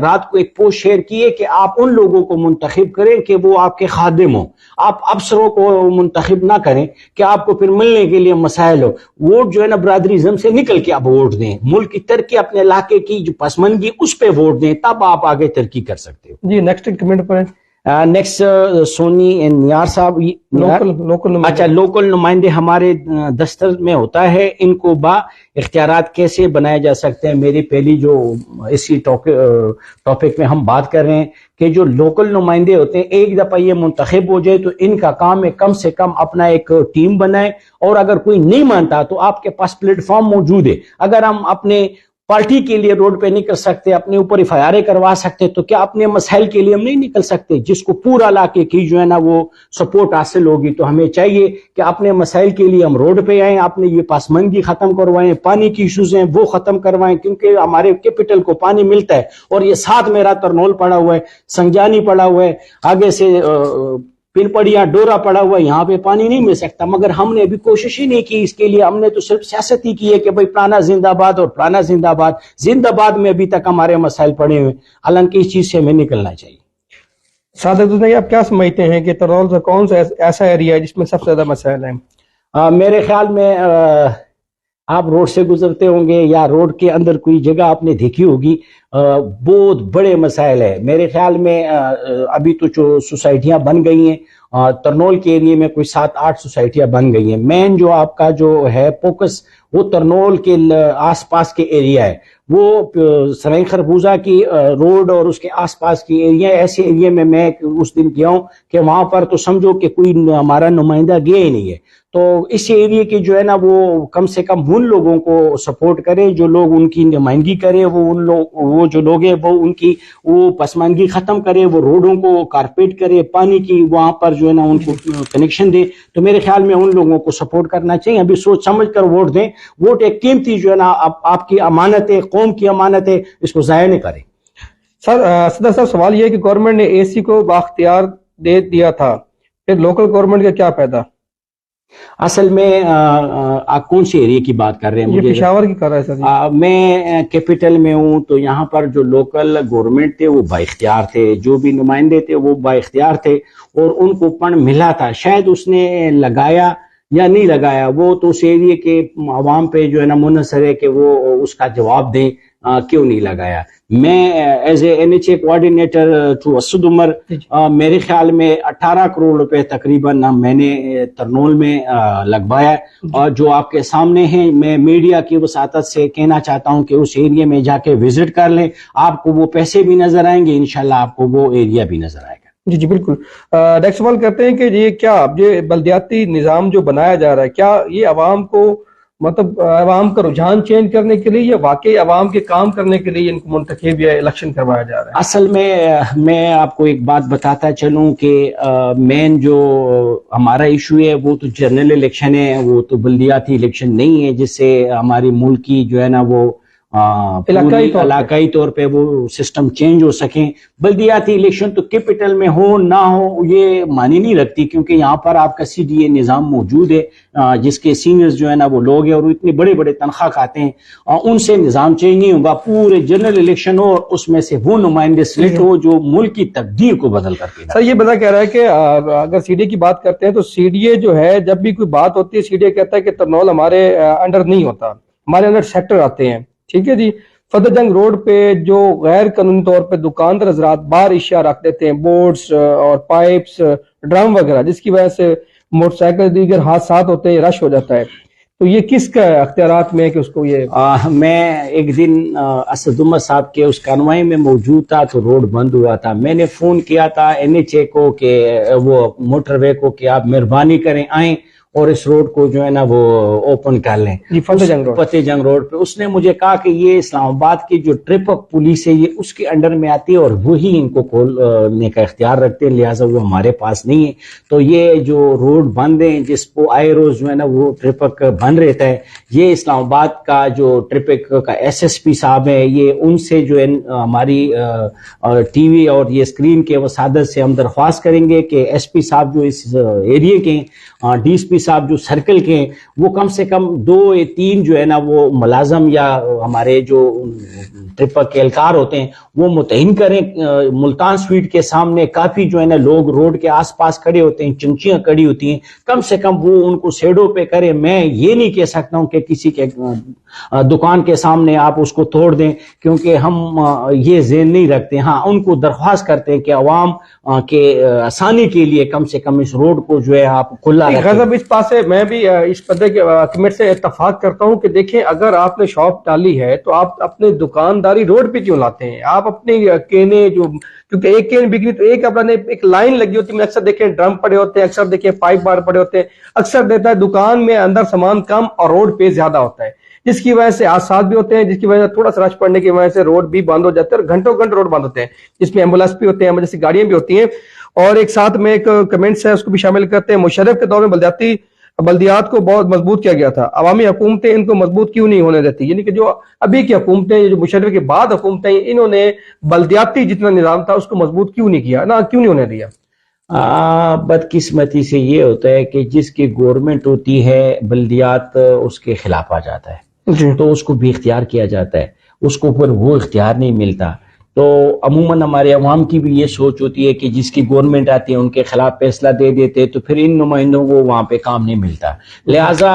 رات کو ایک پوسٹ شیئر کی ہے کہ آپ ان لوگوں کو منتخب کریں کہ وہ آپ کے خادم ہوں آپ افسروں کو منتخب نہ کریں کہ آپ کو پھر ملنے کے لیے مسائل ہو ووٹ جو ہے نا برادریزم سے نکل کے آپ ووٹ دیں ملک کی ترقی اپنے علاقے کی جو پسماندگی اس پہ ووٹ دیں تب آپ آگے ترقی کر سکتے ہو جی نیکسٹ کمنٹ پر نیکسٹ سونی نیار صاحب. لوکل اچھا, لوکل نمائندے ہمارے دفتر میں ہوتا ہے, ان کو با اختیارات کیسے بنائے جا سکتے ہیں. میری پہلی جو اسی ٹاپک میں ہم بات کر رہے ہیں کہ جو لوکل نمائندے ہوتے ہیں ایک دفعہ یہ منتخب ہو جائے تو ان کا کام ہے کم سے کم اپنا ایک ٹیم بنائے, اور اگر کوئی نہیں مانتا تو آپ کے پاس پلیٹ فارم موجود ہے. اگر ہم اپنے پارٹی کے لیے روڈ پہ نہیں کر سکتے, اپنے اوپر FIR کروا سکتے, تو کیا اپنے مسائل کے لیے ہم نہیں نکل سکتے؟ جس کو پورا علاقے کی جو ہے نا وہ سپورٹ حاصل ہوگی, تو ہمیں چاہیے کہ اپنے مسائل کے لیے ہم روڈ پہ آئیں, اپنے یہ پاسماندگی ختم کروائیں, پانی کی ایشوز ہیں وہ ختم کروائیں, کیونکہ ہمارے کیپٹل کو پانی ملتا ہے. اور یہ ساتھ میرا ترنول پڑا ہوا ہے, سنجانی پڑا ہوا ہے, آگے سے پنپڑیاں ڈورا پڑا ہوا ہے, یہاں پہ پانی نہیں مل سکتا. مگر ہم نے ابھی کوشش ہی نہیں کی اس کے لیے. ہم نے تو صرف سیاست ہی کی ہے کہ بھئی پرانا زندہ آباد اور پرانا زندہ آباد. زندہ آباد میں ابھی تک ہمارے مسائل پڑے ہوئے, حالانکہ اس چیز سے ہمیں نکلنا چاہیے. صادق حسین, آپ کیا سمجھتے ہیں کہ ترنول سے کون سا ایسا ایریا ہے جس میں سب سے زیادہ مسائل ہیں؟ میرے خیال میں آپ روڈ سے گزرتے ہوں گے یا روڈ کے اندر کوئی جگہ آپ نے دیکھی ہوگی, بہت بڑے مسائل ہیں. میرے خیال میں ابھی تو جو سوسائٹیاں بن گئی ہیں ترنول کے ایریے میں, کوئی 7-8 سوسائٹیاں بن گئی ہیں. مین جو آپ کا جو ہے فوکس وہ ترنول کے آس پاس کے ایریا ہے, وہ سرائیں خربوزہ کی روڈ اور اس کے آس پاس کی ایریا. ایسے ایریا میں اس دن گیا ہوں کہ وہاں پر تو سمجھو کہ کوئی ہمارا نمائندہ گیا ہی نہیں ہے. تو اس ایریے کی جو ہے نا وہ کم سے کم ان لوگوں کو سپورٹ کرے جو لوگ ان کی نمائندگی کرے, وہ جو لوگ ہیں وہ ان کی وہ پسماندگی ختم کرے, وہ روڈوں کو کارپیٹ کرے, پانی کی وہاں پر جو ہے نا ان کو کنیکشن دے. تو میرے خیال میں ان لوگوں کو سپورٹ کرنا چاہیے. ابھی سوچ سمجھ کر ووٹ دیں. ووٹ ایک قیمتی جو ہے نا آپ کی امانت ہے, قوم کی امانت ہے, اس کو ضائع نہیں کریں. صدر صاحب, سوال یہ ہے کہ گورنمنٹ نے AC کو بااختیار دے دیا تھا, پھر لوکل گورنمنٹ کا کیا فائدہ؟ اصل میں آپ کون سی ایریا کی بات کر رہے ہیں؟ یہ پشاور کی کر رہا ہے سر. میں کیپٹل میں ہوں, تو یہاں پر جو لوکل گورنمنٹ تھے وہ با اختیار تھے, جو بھی نمائندے تھے وہ با اختیار تھے, اور ان کو پن ملا تھا. شاید اس نے لگایا یا نہیں لگایا, وہ تو اس ایریے کے عوام پہ جو ہے نا منحصر ہے کہ وہ اس کا جواب دیں کیوں نہیں لگایا. میں as a NHA coordinator to Asad Umar, میرے خیال میں 18 کروڑ روپے تقریباً میں نے ترنول میں لگوایا. اور جو آپ کے سامنے ہیں, میں میڈیا کی وساطت سے کہنا چاہتا ہوں کہ اس ایریے میں جا کے وزٹ کر لیں, آپ کو وہ پیسے بھی نظر آئیں گے, انشاءاللہ آپ کو وہ ایریا بھی نظر آئے گا. جی بالکل. نیکسٹ سوال کرتے ہیں کہ یہ کیا یہ بلدیاتی نظام جو بنایا جا رہا ہے, کیا یہ عوام کو مطلب عوام کا رجحان چینج کرنے کے لیے یا واقعی عوام کے کام کرنے کے لیے ان کو منتخب یا الیکشن کروایا جا رہا ہے؟ اصل میں آپ کو ایک بات بتاتا چلوں کہ مین جو ہمارا ایشو ہے وہ تو جنرل الیکشن ہے, وہ تو بلدیاتی الیکشن نہیں ہے, جس سے ہماری ملک کی جو ہے نا وہ علاقائی طور پہ وہ سسٹم چینج ہو سکیں. بلدیاتی الیکشن تو کیپٹل میں ہو نہ ہو یہ معنی نہیں رکھتی, کیونکہ یہاں پر آپ کا CDA نظام موجود ہے جس کے سینئرز جو ہے نا وہ لوگ ہیں اور اتنے بڑے بڑے تنخواہ کھاتے ہیں, ان سے نظام چینج نہیں ہوگا. پورے جنرل الیکشن ہو اور اس میں سے وہ نمائندے سلیکٹ ہو جو ملک کی تقدیر کو بدل کر کے. سر یہ بتا کہہ رہا ہے کہ اگر CDA کی بات کرتے ہیں تو CDA جو ہے جب بھی کوئی بات ہوتی ہے CDA کہتا ہے کہ ترنول ہمارے انڈر نہیں ہوتا, ہمارے انڈر سیکٹر آتے ہیں. ٹھیک ہے جی. فتح جنگ روڈ پہ جو غیر قانونی طور پہ دکاندار حضرات باہر اشیاء رکھ دیتے ہیں, بورڈز اور پائپس, ڈرم وغیرہ, جس کی وجہ سے موٹر سائیکل دیگر حادثات ہوتے ہیں, رش ہو جاتا ہے, تو یہ کس کا اختیارات میں ہے کہ اس کو یہ میں ایک دن اسد عمر صاحب کے اس کانوائی میں موجود تھا تو روڈ بند ہوا تھا. میں نے فون کیا تھا NHA کو کہ وہ موٹر وے کو کہ آپ مہربانی کریں آئیں اور اس روڈ کو جو ہے نا وہ اوپن کر لیں, فتح جنگ روڈ پہ. اس نے مجھے کہا کہ یہ اسلام آباد کی جو ٹریفک پولیس ہے یہ اس کے انڈر میں آتی ہے اور وہی ان کو کھولنے کا اختیار رکھتے ہیں, لہٰذا وہ ہمارے پاس نہیں ہے. تو یہ جو روڈ بند ہیں جس کو آئے روز جو ہے نا وہ ٹریفک بند رہتا ہے, یہ اسلام آباد کا جو ٹریفک کا SSP صاحب ہے, یہ ان سے جو ہے ہماری TV اور یہ اسکرین کے وسادت سے ہم درخواست کریں گے کہ SP صاحب جو اس ایریے کے DSP صاحب جو سرکل کے ہیں وہ کم سے کم 2 یا 3 جو ہے نا وہ ملازم یا ہمارے جو ٹرپر کے اہلکار ہوتے ہیں وہ متعین کریں. ملتان سویٹ کے سامنے کافی جو ہے نا لوگ روڈ کے آس پاس کھڑے ہوتے ہیں, چنچیاں کھڑی ہوتی ہیں, کم سے کم وہ ان کو سیڈوں پہ کرے. میں یہ نہیں کہہ سکتا ہوں کہ کسی کے دکان کے سامنے آپ اس کو توڑ دیں, کیونکہ ہم یہ ذہن نہیں رکھتے. ہاں ان کو درخواست کرتے ہیں کہ عوام کے آسانی کے لیے کم سے کم اس روڈ کو جو ہے آپ کھلا رکھیں. غضب اس بات سے میں بھی اس پتے کے کمنٹ سے اتفاق کرتا ہوں کہ دیکھیں اگر آپ نے شاپ ڈالی ہے تو آپ اپنے دکانداری روڈ پہ کیوں لاتے ہیں؟ آپ اپنے کینے جو, کیونکہ ایک کین بکری تو ایک اپنے ایک لائن لگی ہوتی ہے, اکثر دیکھیں ڈرم پڑے ہوتے ہیں, اکثر دیکھیں پائپ بار پڑے ہوتے ہیں, اکثر دیتا ہے دکان میں اندر سامان کم اور روڈ پہ زیادہ ہوتا ہے, جس کی وجہ سے حادثات بھی ہوتے ہیں, جس کی وجہ سے تھوڑا سا رش پڑنے کی وجہ سے روڈ بھی بند ہو جاتے ہیں اور گھنٹوں گھنٹے روڈ بند ہوتے ہیں, جس میں ایمبولینس بھی ہوتے ہیں, ایمرجنسی گاڑیاں بھی ہوتی ہیں. اور ایک ساتھ میں ایک کمنٹس ہے اس کو بھی شامل کرتے ہیں. مشرف کے دور میں بلدیات کو بہت مضبوط کیا گیا تھا, عوامی حکومتیں ان کو مضبوط کیوں نہیں ہونے دیتی؟ یعنی کہ جو ابھی کی حکومتیں, جو مشرف کے بعد حکومتیں, انہوں نے بلدیاتی جتنا نظام تھا اس کو مضبوط کیوں نہیں کیا, نہ کیوں نہیں ہونے دیا؟ بدقسمتی سے یہ ہوتا ہے کہ جس کی گورنمنٹ ہوتی ہے بلدیات اس کے خلاف آ جاتا ہے, تو اس کو بھی اختیار کیا جاتا ہے, اس کو پھر وہ اختیار نہیں ملتا. تو عموماً ہمارے عوام کی بھی یہ سوچ ہوتی ہے کہ جس کی گورنمنٹ آتی ہے ان کے خلاف فیصلہ دے دیتے, تو پھر ان نمائندوں کو وہاں پہ کام نہیں ملتا. لہٰذا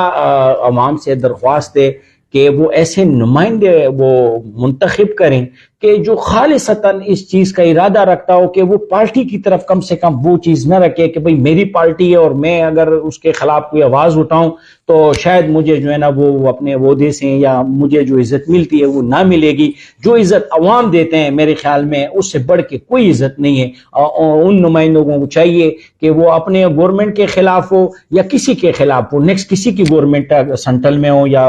عوام سے درخواست ہے کہ وہ ایسے نمائندے وہ منتخب کریں کہ جو خالصتاً اس چیز کا ارادہ رکھتا ہو کہ وہ پارٹی کی طرف کم سے کم وہ چیز نہ رکھے کہ بھئی میری پارٹی ہے اور میں اگر اس کے خلاف کوئی آواز اٹھاؤں تو شاید مجھے جو ہے نا وہ اپنے عہدے سے یا مجھے جو عزت ملتی ہے وہ نہ ملے گی. جو عزت عوام دیتے ہیں میرے خیال میں اس سے بڑھ کے کوئی عزت نہیں ہے. ان نمائندوں کو چاہیے کہ وہ اپنے گورنمنٹ کے خلاف ہو یا کسی کے خلاف ہو, نیکسٹ کسی کی گورنمنٹ سینٹرل میں ہو یا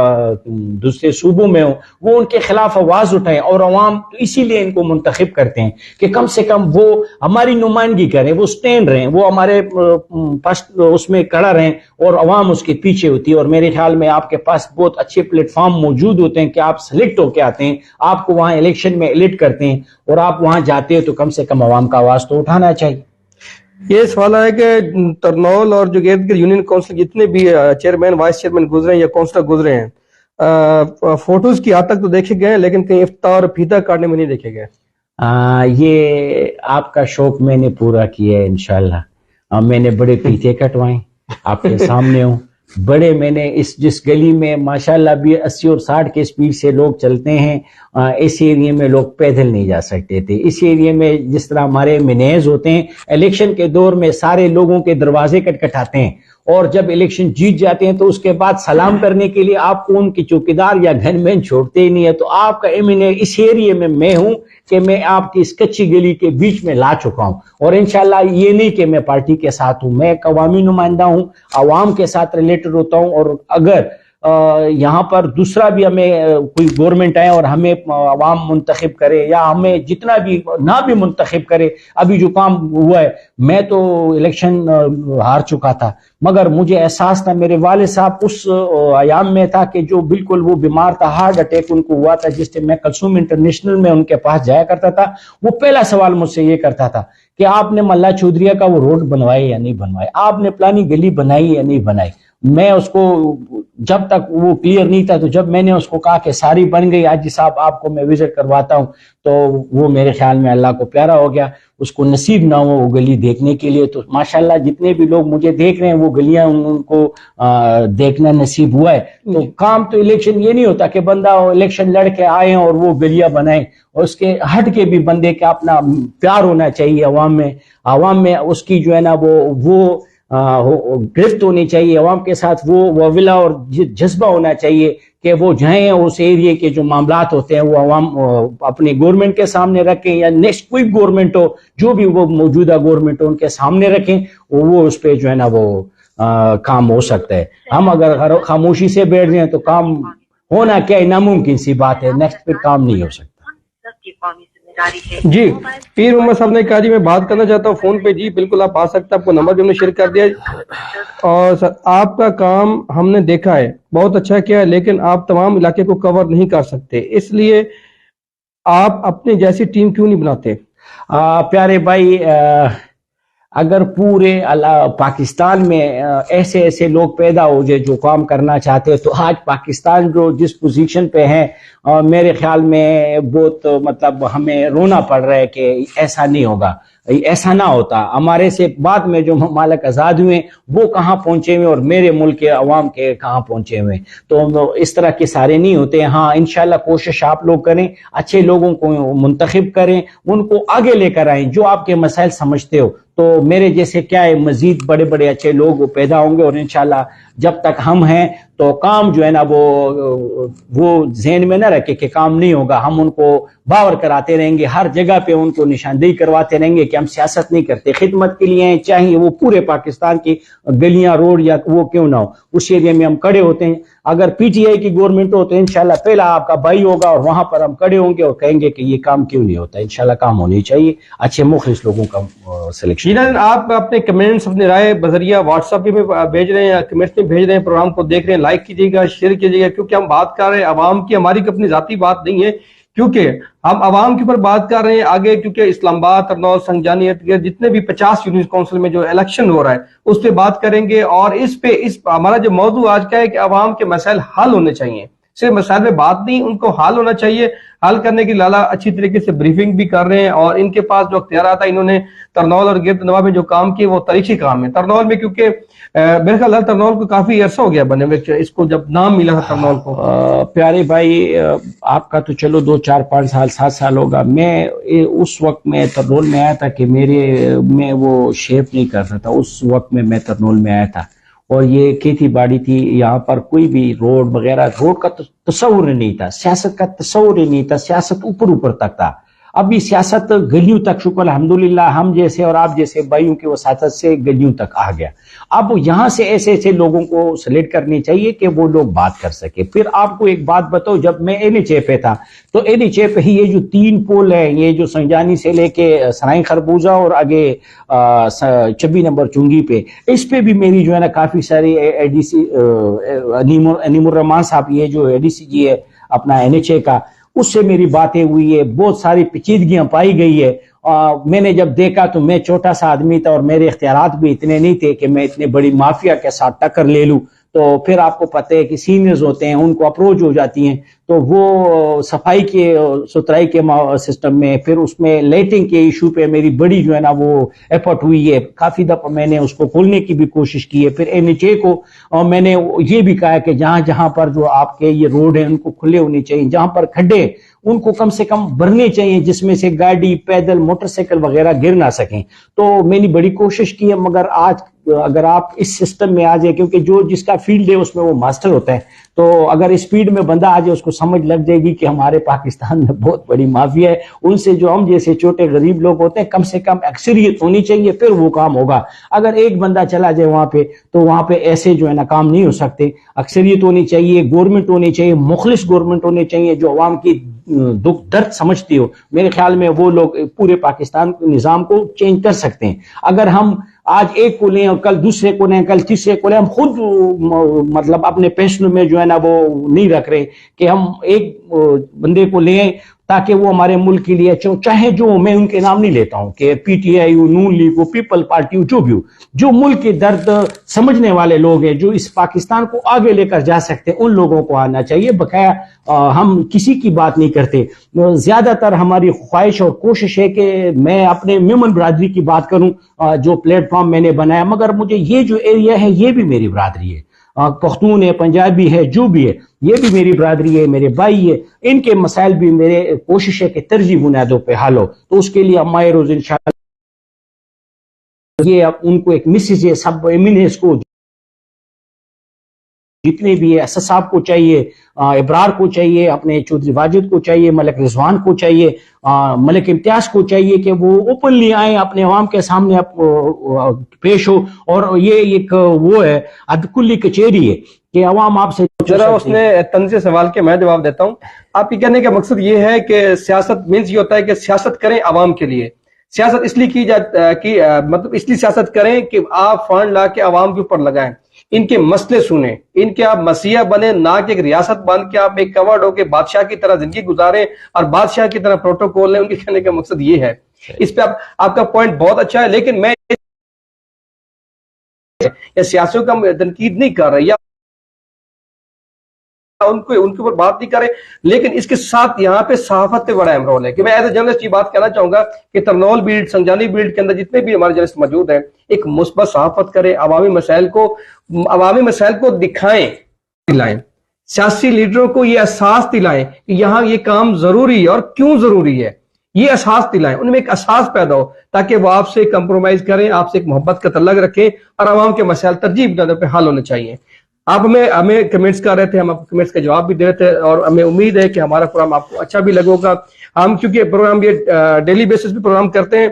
دوسرے صوبوں میں ہو, وہ ان کے خلاف آواز اٹھائیں. اور عوام اسی لیے ان کو منتخب کرتے ہیں کہ کم سے کم وہ ہماری نمائندگی کریں, وہ سٹینڈ رہیں, وہ ہمارے اس میں کھڑا رہیں اور عوام اس کے پیچھے ہوتی ہے. اور میرے خیال میں آپ کے پاس بہت اچھے پلیٹ فارم موجود ہوتے ہیں کہ آپ سلیکٹ ہو کے آتے ہیں, آپ کو وہاں الیکشن میں ایلیکٹ کرتے ہیں اور آپ وہاں جاتے ہیں, تو کم سے کم عوام کا آواز تو اٹھانا چاہیے. یہ سوال ہے کہ ترنول اور جو گرد گرد یونین کونسل جتنے بھی چیئرمین وائس چیئرمین گزرے ہیں یا کونسلر گزرے ہیں, فوٹوز کی حد تک تو دیکھے گئے لیکن کہیں افطار اور پھیتا کاٹنے میں نہیں دیکھے گئے. یہ آپ کا شوق میں نے پورا کیا ہے انشاءاللہ. میں نے بڑے پھیتے کٹوائیں, آپ کے سامنے ہوں, بڑے میں نے جس گلی میں ماشاءاللہ بھی 80 اور 60 کے سپیڈ سے لوگ چلتے ہیں, اس ایریے میں لوگ پیدل نہیں جا سکتے تھے. اس ایریے میں جس طرح ہمارے منیز ہوتے ہیں, الیکشن کے دور میں سارے لوگوں کے دروازے کٹکھٹاتے ہیں اور جب الیکشن جیت جاتے ہیں تو اس کے بعد سلام کرنے کے لیے آپ کو ان کی چوکیدار یا گن مین چھوڑتے ہی نہیں ہے. تو آپ کا اس ایریے میں ہوں کہ میں آپ کی اس کچی گلی کے بیچ میں لا چکا ہوں. اور انشاءاللہ یہ نہیں کہ میں پارٹی کے ساتھ ہوں, میں ایک عوامی نمائندہ ہوں, عوام کے ساتھ ریلیٹڈ ہوتا ہوں. اور اگر یہاں پر دوسرا بھی ہمیں کوئی گورنمنٹ آئے اور ہمیں عوام منتخب کرے یا ہمیں جتنا بھی نہ بھی منتخب کرے, ابھی جو کام ہوا ہے, میں تو الیکشن ہار چکا تھا مگر مجھے احساس تھا, میرے والد صاحب اس ایام میں تھا کہ جو بالکل وہ بیمار تھا, ہارٹ اٹیک ان کو ہوا تھا. جس ٹائم میں کلثوم انٹرنیشنل میں ان کے پاس جایا کرتا تھا, وہ پہلا سوال مجھ سے یہ کرتا تھا کہ آپ نے ملا چودھریہ کا وہ روڈ بنوائے یا نہیں بنوائے, آپ نے پلانی گلی بنائی یا نہیں بنائی. میں اس کو جب تک وہ کلیئر نہیں تھا, تو جب میں نے اس کو کہا کہ ساری بن گئی حاجی صاحب آپ کو میں وزٹ کرواتا ہوں, تو وہ میرے خیال میں اللہ کو پیارا ہو گیا, اس کو نصیب نہ ہو وہ گلی دیکھنے کے لیے. تو ماشاءاللہ جتنے بھی لوگ مجھے دیکھ رہے ہیں وہ گلیاں ان کو دیکھنا نصیب ہوا ہے. تو کام تو الیکشن یہ نہیں ہوتا کہ بندہ الیکشن لڑ کے آئے اور وہ گلیاں بنائیں, اور اس کے ہٹ کے بھی بندے کا اپنا پیار ہونا چاہیے عوام میں اس کی جو ہے نا وہ گرفت ہونی چاہیے, عوام کے ساتھ وہ ولا اور جذبہ ہونا چاہیے کہ وہ جائیں اس ایریے کے جو معاملات ہوتے ہیں وہ عوام اپنی گورنمنٹ کے سامنے رکھیں, یا نیکسٹ کوئی گورنمنٹ ہو, جو بھی وہ موجودہ گورنمنٹ ہو ان کے سامنے رکھیں, وہ اس پہ جو ہے نا وہ کام ہو سکتا ہے. ہم اگر خاموشی سے بیٹھ جائیں تو کام ہونا کیا ہے, ناممکن سی بات ہے, نیکسٹ پہ کام نہیں ہو سکتا. جی پیر محمد صاحب نے کہا جی میں بات کرنا چاہتا ہوں فون پہ. جی بالکل آپ آ سکتے ہیں, آپ کو نمبر بھی ہم نے شیئر کر دیا. اور سر آپ کا کام ہم نے دیکھا ہے, بہت اچھا کیا ہے, لیکن آپ تمام علاقے کو کور نہیں کر سکتے, اس لیے آپ اپنی جیسی ٹیم کیوں نہیں بناتے؟ پیارے بھائی, اگر پورے پاکستان میں ایسے ایسے لوگ پیدا ہو جائے جو کام کرنا چاہتے ہیں تو آج پاکستان جو جس پوزیشن پہ ہیں میرے خیال میں بہت مطلب ہمیں رونا پڑ رہا ہے کہ ایسا نہیں ہوگا، ایسا نہ ہوتا۔ ہمارے سے بعد میں جو ممالک آزاد ہوئے وہ کہاں پہنچے ہوئے اور میرے ملک کے عوام کے کہاں پہنچے ہوئے، تو اس طرح کے سارے نہیں ہوتے۔ ہاں انشاءاللہ کوشش آپ لوگ کریں، اچھے لوگوں کو منتخب کریں، ان کو آگے لے کر آئیں جو آپ کے مسائل سمجھتے ہو، تو میرے جیسے کیا ہے مزید بڑے بڑے اچھے لوگ پیدا ہوں گے، اور انشاءاللہ جب تک ہم ہیں تو کام جو ہے نا وہ ذہن میں نہ رکھے کہ کام نہیں ہوگا، ہم ان کو باور کراتے رہیں گے، ہر جگہ پہ ان کو نشاندہی کرواتے رہیں گے کہ ہم سیاست نہیں کرتے، خدمت کے لیے ہیں، چاہیے وہ پورے پاکستان کی گلیاں روڈ یا وہ کیوں نہ ہو، اس ایریا میں ہم کھڑے ہوتے ہیں۔ اگر پی ٹی آئی کی گورنمنٹ ہو تو انشاءاللہ پہلا آپ کا بھائی ہوگا، اور وہاں پر ہم کھڑے ہوں گے اور کہیں گے کہ یہ کام کیوں نہیں ہوتا۔ انشاءاللہ کام ہونی چاہیے، اچھے مخلص لوگوں کا سلیکشن۔ جی ناظرین، آپ اپنے کمنٹس اپنی رائے بذریعہ واٹس ایپ پہ بھیج رہے ہیں، کمنٹس میں بھیج رہے ہیں، پروگرام کو دیکھ رہے ہیں، لائک کیجیے گا، شیئر کیجیے گا، کیونکہ ہم بات کر رہے ہیں عوام کی، ہماری اپنی ذاتی بات نہیں ہے، کیونکہ ہم عوام کے اوپر بات کر رہے ہیں آگے، کیونکہ اسلام آباد، ترنول، سنجانی، جتنے بھی 50 یونین کونسل میں جو الیکشن ہو رہا ہے اس پہ بات کریں گے، اور اس پہ ہمارا جو موضوع آج کا ہے کہ عوام کے مسائل حل ہونے چاہیے، صرف مسائل میں بات نہیں، ان کو حل ہونا چاہیے۔ حل کرنے کی لالا اچھی طریقے سے بریفنگ بھی کر رہے ہیں، اور ان کے پاس جو اختیارات ہیں، انہوں نے ترنول اور گرد نواح میں جو کام کیے وہ تاریخی کام ہے۔ ترنول میں کیونکہ میرے خیال ترنول کو کافی عرصہ ہو گیا بنے ہوئے، اس کو جب نام ملا تھا ترنول کو۔ پیارے بھائی، آپ کا تو چلو 2 4 5 سال 7 سال ہوگا، میں اس وقت میں ترنول میں آیا تھا کہ میں وہ شیپ نہیں کر رہا تھا، اس وقت میں ترنول میں آیا تھا، اور یہ کھیتی باڑی تھی، یہاں پر کوئی بھی روڈ وغیرہ، روڈ کا تصور نہیں تھا، سیاست کا تصور ہی نہیں تھا، سیاست اوپر تک تھا۔ ابھی سیاست گلیوں تک، شکر الحمدللہ ہم جیسے اور آپ جیسے بھائیوں کی وساطت سے گلیوں تک آ گیا۔ اب یہاں سے ایسے ایسے لوگوں کو سلیکٹ کرنی چاہیے کہ وہ لوگ بات کر سکے۔ پھر آپ کو ایک بات بتاؤ، جب میں این ایچ اے پہ تھا تو این ایچ اے پہ ہی یہ جو 3 پول ہیں، یہ جو سنجانی سے لے کے سرائیں خربوزہ اور آگے 26 نمبر چنگی پہ، اس پہ بھی میری جو ہے نا کافی ساری اے ڈی سی انیم الرحمان صاحب، یہ جو اے ڈی سی جی ہے اپنا این ایچ اے کا، اس سے میری باتیں ہوئی ہے، بہت ساری پیچیدگیاں پائی گئی ہے۔ میں نے جب دیکھا تو میں چھوٹا سا آدمی تھا، اور میرے اختیارات بھی اتنے نہیں تھے کہ میں اتنے بڑی مافیا کے ساتھ ٹکر لے لوں، تو پھر آپ کو پتہ ہے کہ سینئرز ہوتے ہیں، ان کو اپروچ ہو جاتی ہیں، تو وہ صفائی کے ستھرائی کے سسٹم میں، پھر اس میں لائٹنگ کے ایشو پہ میری بڑی جو ہے نا وہ ایفرٹ ہوئی ہے، کافی دفعہ میں نے اس کو کھولنے کی بھی کوشش کی ہے۔ پھر این ایچ اے کو میں نے یہ بھی کہا کہ جہاں پر جو آپ کے یہ روڈ ہیں ان کو کھلے ہونے چاہیے، جہاں پر کھڈے ان کو کم سے کم بھرنے چاہیے جس میں سے گاڑی، پیدل، موٹر سائیکل وغیرہ گر نہ سکیں۔ تو میں نے بڑی کوشش کی ہے، مگر آج اگر آپ اس سسٹم میں آ جائے، کیونکہ جو جس کا فیلڈ ہے اس میں وہ ماسٹر ہوتا ہے، تو اگر اس فیلڈ میں بندہ آ جائے اس کو سمجھ لگ جائے گی کہ ہمارے پاکستان میں بہت بڑی مافیا ہے، ان سے جو ہم جیسے چھوٹے غریب لوگ ہوتے ہیں، کم سے کم اکثریت ہونی چاہیے، پھر وہ کام ہوگا۔ اگر ایک بندہ چلا جائے وہاں پہ تو وہاں پہ ایسے جو ہے نا کام نہیں ہو سکتے۔ اکثریت ہونی چاہیے، گورنمنٹ ہونی چاہیے، مخلص گورنمنٹ ہونی چاہیے جو عوام کی دکھ درد سمجھتی ہو۔ میرے خیال میں وہ لوگ پورے پاکستان کے نظام کو چینج کر سکتے ہیں۔ اگر ہم آج ایک کو لیں اور کل دوسرے کو لیں، کل تیسرے کو لیں، ہم خود مطلب اپنے پیشن میں جو ہے نا وہ نہیں رکھ رہے کہ ہم ایک بندے کو لیں تاکہ وہ ہمارے ملک کے لیے چاہے جو، میں ان کے نام نہیں لیتا ہوں کہ پی ٹی آئی ہو، نون لیگ ہو، پیپل پارٹی ہو، جو بھی ہو، جو ملک کے درد سمجھنے والے لوگ ہیں، جو اس پاکستان کو آگے لے کر جا سکتے ہیں، ان لوگوں کو آنا چاہیے۔ بقایا ہم کسی کی بات نہیں کرتے، زیادہ تر ہماری خواہش اور کوشش ہے کہ میں اپنے میمن برادری کی بات کروں، جو پلیٹ فارم میں نے بنایا، مگر مجھے یہ جو ایریا ہے یہ بھی میری برادری ہے، پختون ہے، پنجابی ہے، جو بھی ہے، یہ بھی میری برادری ہے، میرے بھائی ہے، ان کے مسائل بھی میرے کوشش ہے کہ ترجیح بنیادوں پہ حل ہو۔ تو اس کے لیے ہمارے روز انشاءاللہ یہ ان کو ایک میسج ہے، سب ایمینس کو، جتنے بھی ہے، اسد صاحب کو چاہیے، ابرار کو چاہیے، اپنے چودھری واجد کو چاہیے، ملک رضوان کو چاہیے، ملک امتیاز کو چاہیے کہ وہ اوپنلی آئیں، اپنے عوام کے سامنے پیش ہو۔ اور یہ ایک وہ ہے ادکلی کچہری ہے کہ عوام آپ سے ذرا اس نے طنز سے سوال کے میں جواب دیتا ہوں۔ آپ کی کہنے کا مقصد یہ ہے کہ سیاست مینس یہ ہوتا ہے کہ سیاست کریں عوام کے لیے، سیاست اس لیے کی مطلب اس لیے سیاست کریں کہ آپ فنڈ لا کے عوام کے اوپر لگائیں، ان کے مسئلے سنیں، ان کے آپ مسیح بنیں، نہ کہ ایک ریاست بن کے آپ ایک کورڈ ہو کے بادشاہ کی طرح زندگی گزاریں اور بادشاہ کی طرح پروٹوکول لیں۔ ان کے کہنے کا مقصد یہ ہے۔ اس پہ آپ کا پوائنٹ بہت اچھا ہے، لیکن میں ہے یا سیاسیوں کا ہم تنقید نہیں کر رہے یا ان کے اوپر بات نہیں کرے، لیکن اس کے ساتھ یہاں پہ صحافت پہ بڑا اہم رول ہے کہ میں ایز اے جرنلسٹ یہ بات کہنا چاہوں گا کہ ترنول بیلٹ، سنجانی بیلٹ کے اندر جتنے بھی ہمارے جرنلسٹ موجود ہیں ایک مثبت صحافت کریں، عوامی مسائل کو دکھائیں، دلائیں، سیاسی لیڈروں کو یہ احساس دلائیں کہ یہاں یہ کام ضروری ہے اور کیوں ضروری ہے، یہ احساس دلائیں، ان میں ایک احساس پیدا ہو تاکہ وہ آپ سے کمپرومائز کریں، آپ سے ایک محبت کا تعلق رکھیں اور عوام کے مسائل ترجیح کے طور پہ حل ہونے چاہیے۔ آپ ہمیں کمنٹس کر رہے تھے، ہم آپ کو کمنٹس کا جواب بھی دے رہے تھے اور ہمیں امید ہے کہ ہمارا پروگرام آپ کو اچھا بھی لگے گا۔ ہم چونکہ پروگرام یہ ڈیلی بیسس پہ پروگرام کرتے ہیں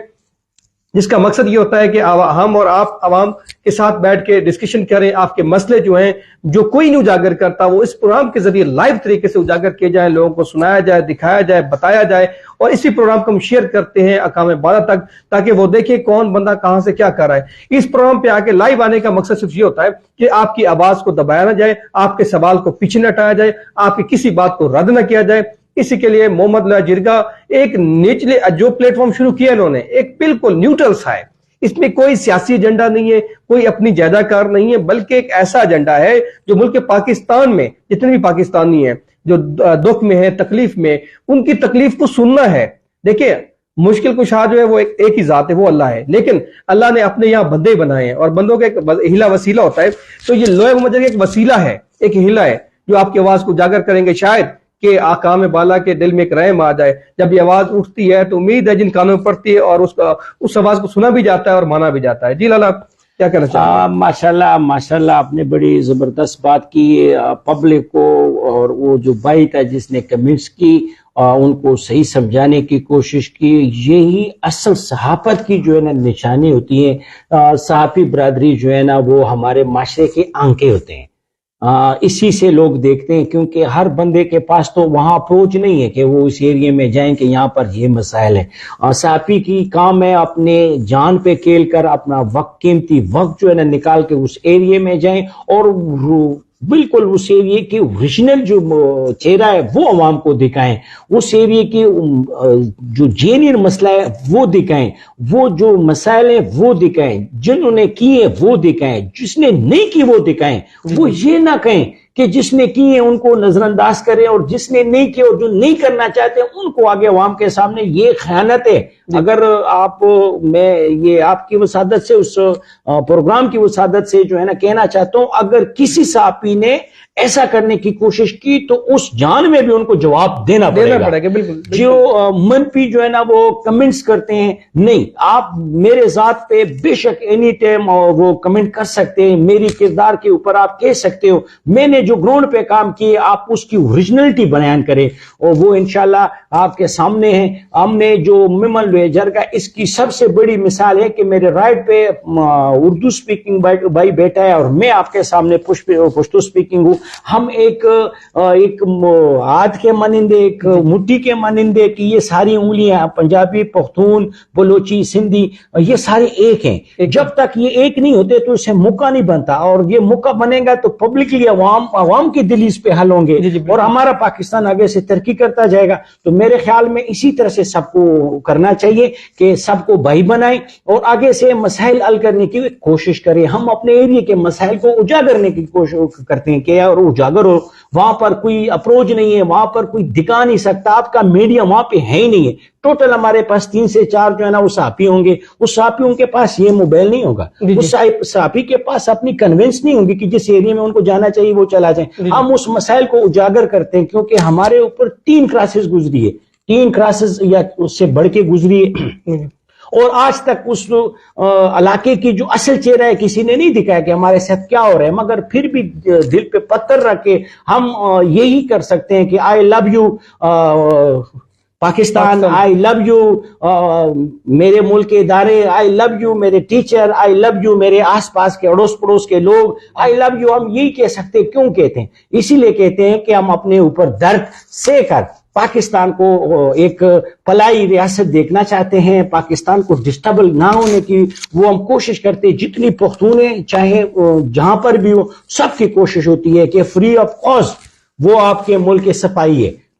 جس کا مقصد یہ ہوتا ہے کہ ہم اور آپ عوام کے ساتھ بیٹھ کے ڈسکشن کریں، آپ کے مسئلے جو ہیں جو کوئی نہیں اجاگر کرتا وہ اس پروگرام کے ذریعے لائیو طریقے سے اجاگر کیے جائیں، لوگوں کو سنایا جائے، دکھایا جائے، بتایا جائے، اور اسی پروگرام کو ہم شیئر کرتے ہیں اقوام بالا تک تاکہ وہ دیکھیں کون بندہ کہاں سے کیا کر رہا ہے۔ اس پروگرام پہ آ کے لائیو آنے کا مقصد صرف یہ ہوتا ہے کہ آپ کی آواز کو دبایا نہ جائے، آپ کے سوال کو پیچھے نہ ہٹایا جائے، آپ کی کسی بات کو رد نہ کیا جائے۔ اسی کے لیے محمد اللہ جرگا ایک نچلے جو پلیٹ فارم شروع کیا انہوں نے ایک بالکل نیوٹرل سا ہے، اس میں کوئی سیاسی ایجنڈا نہیں ہے، کوئی اپنی جائیداد کار نہیں ہے، بلکہ ایک ایسا ایجنڈا ہے جو ملک پاکستان میں جتنے بھی پاکستانی ہیں جو دکھ میں ہیں، تکلیف میں، ان کی تکلیف کو سننا ہے۔ دیکھیں مشکل کشا جو ہے وہ ایک ہی ذات ہے، وہ اللہ ہے، لیکن اللہ نے اپنے یہاں بندے بنائے ہیں اور بندوں کا ایک ہیلا وسیلہ ہوتا ہے، تو یہ لوہے محمد ایک وسیلہ ہے، ایک ہیلا ہے جو آپ کی آواز کو اجاگر کریں گے، شاید کہ اقوام بالا کے دل میں ایک رحم آ جائے۔ جب یہ آواز اٹھتی ہے تو امید ہے جن کانوں میں پڑتی ہے اور اس آواز کو سنا بھی جاتا ہے اور مانا بھی جاتا ہے۔ جی لالا کیا کہنا چاہتے ہیں؟ ماشاءاللہ آپ نے بڑی زبردست بات کی پبلک کو، اور وہ جو بھائی تھا جس نے کمنٹس کی ان کو صحیح سمجھانے کی کوشش کی۔ یہی اصل صحافت کی جو ہے نا نشانی ہوتی ہے۔ صحافی برادری جو ہے نا وہ ہمارے معاشرے کے آنکھیں ہوتے ہیں، اسی سے لوگ دیکھتے ہیں، کیونکہ ہر بندے کے پاس تو وہاں اپروچ نہیں ہے کہ وہ اس ایریے میں جائیں کہ یہاں پر یہ مسائل ہے۔ صحافی کی کام ہے اپنے جان پہ کھیل کر اپنا قیمتی وقت جو ہے نا نکال کے اس ایریے میں جائیں اور بالکل اس ایریے کی اوریجنل جو چہرہ ہے وہ عوام کو دکھائیں، اس ایریے کی جو جینئن مسئلہ ہے وہ دکھائیں، وہ جو مسائل ہیں وہ دکھائیں، جنہوں نے کیے وہ دکھائیں، جس نے نہیں کی وہ دکھائیں۔ وہ یہ نہ کہیں کہ جس نے کی ہے ان کو نظر انداز کریں اور جس نے نہیں کیا اور جو نہیں کرنا چاہتے ان کو آگے عوام کے سامنے، یہ خیانت ہے۔ اگر میں یہ آپ کی وسادت سے اس پروگرام کی وسادت سے جو ہے نا کہنا چاہتا ہوں، اگر کسی صحافی نے ایسا کرنے کی کوشش کی تو اس جان میں بھی ان کو جواب دینا پڑے گا۔ بالکل جو منفی جو ہے نا وہ کمنٹس کرتے ہیں، نہیں، آپ میرے ذات پہ بے شک اینی ٹائم وہ کمنٹ کر سکتے ہیں، میری کردار کے اوپر آپ کہہ سکتے ہو، میں نے جو گراؤنڈ پہ کام کیے آپ اس کی اوریجنلٹی بیان کریں، اور وہ انشاءاللہ آپ کے سامنے ہیں۔ ہم نے جو ممن لوہے جرگا، اس کی سب سے بڑی مثال ہے کہ میرے رائٹ پہ اردو سپیکنگ بھائی بیٹھا ہے اور میں آپ کے سامنے پشتو سپیکنگ ہوں۔ ہم ایک ہاتھ کے مانندے، ایک مٹھی کے مانندے کہ یہ ساری انگلیاں پنجابی، پختون، بلوچی، سندھی یہ سارے ایک ہیں۔ جب تک یہ ایک نہیں ہوتے تو اسے موقع نہیں بنتا، اور یہ موقع بنے گا تو پبلکلی عوام کی دل اس پہ حل ہوں گے اور ہمارا پاکستان آگے سے ترقی کرتا جائے گا۔ تو میرے خیال میں اسی طرح سے سب کو کرنا چاہیے کہ سب کو بھائی بنائیں اور آگے سے مسائل حل کرنے کی کوشش کریں۔ ہم اپنے ایریے کے مسائل کو اجاگر کرنے کی کوشش کرتے ہیں کہ اور اجاگر ہو، وہاں پر کوئی اپروچ نہیں ہے، وہاں پر کوئی دکھا نہیں سکتا، آپ کا میڈیا وہاں پہ ہے ہی نہیں ہے۔ ٹوٹل ہمارے پاس 3 سے 4 جو ہے نا وہ صحافی ہوں گے، اس صحافیوں کے پاس یہ موبائل نہیں ہوگا، اس صحافی کے پاس اپنی کنوینس نہیں ہوگی کہ جس ایریے میں ان کو جانا چاہیے وہ چلا جائیں۔ ہم اس مسائل کو اجاگر کرتے ہیں کیونکہ ہمارے اوپر 3 کرائسس گزری ہے، 3 کرائسس یا اس سے بڑھ کے گزری ہے، اور آج تک اس علاقے کی جو اصل چہرہ ہے کسی نے نہیں دکھایا کہ ہمارے ساتھ کیا ہو رہا ہے، مگر پھر بھی دل پہ پتھر رکھ کے ہم یہی کر سکتے ہیں کہ I love you Pakistan, I love you میرے ملک کے ادارے، آئی لو یو میرے ٹیچر، آئی لو یو میرے آس پاس کے اڑوس پڑوس کے لوگ، آئی لو یو ہم یہی کہہ سکتے ہیں۔ کیوں کہتے ہیں؟ اسی لیے کہتے ہیں کہ ہم اپنے اوپر درد سہ کر پاکستان کو ایک پلائی ریاست دیکھنا چاہتے ہیں، پاکستان کو ڈسٹربل نہ ہونے کی وہ ہم کوشش کرتے ہیں۔ جتنی پختونے چاہے جہاں پر بھی ہو، سب کی کوشش ہوتی ہے کہ فری آف کاسٹ وہ آپ کے ملک کے صفائی ہے،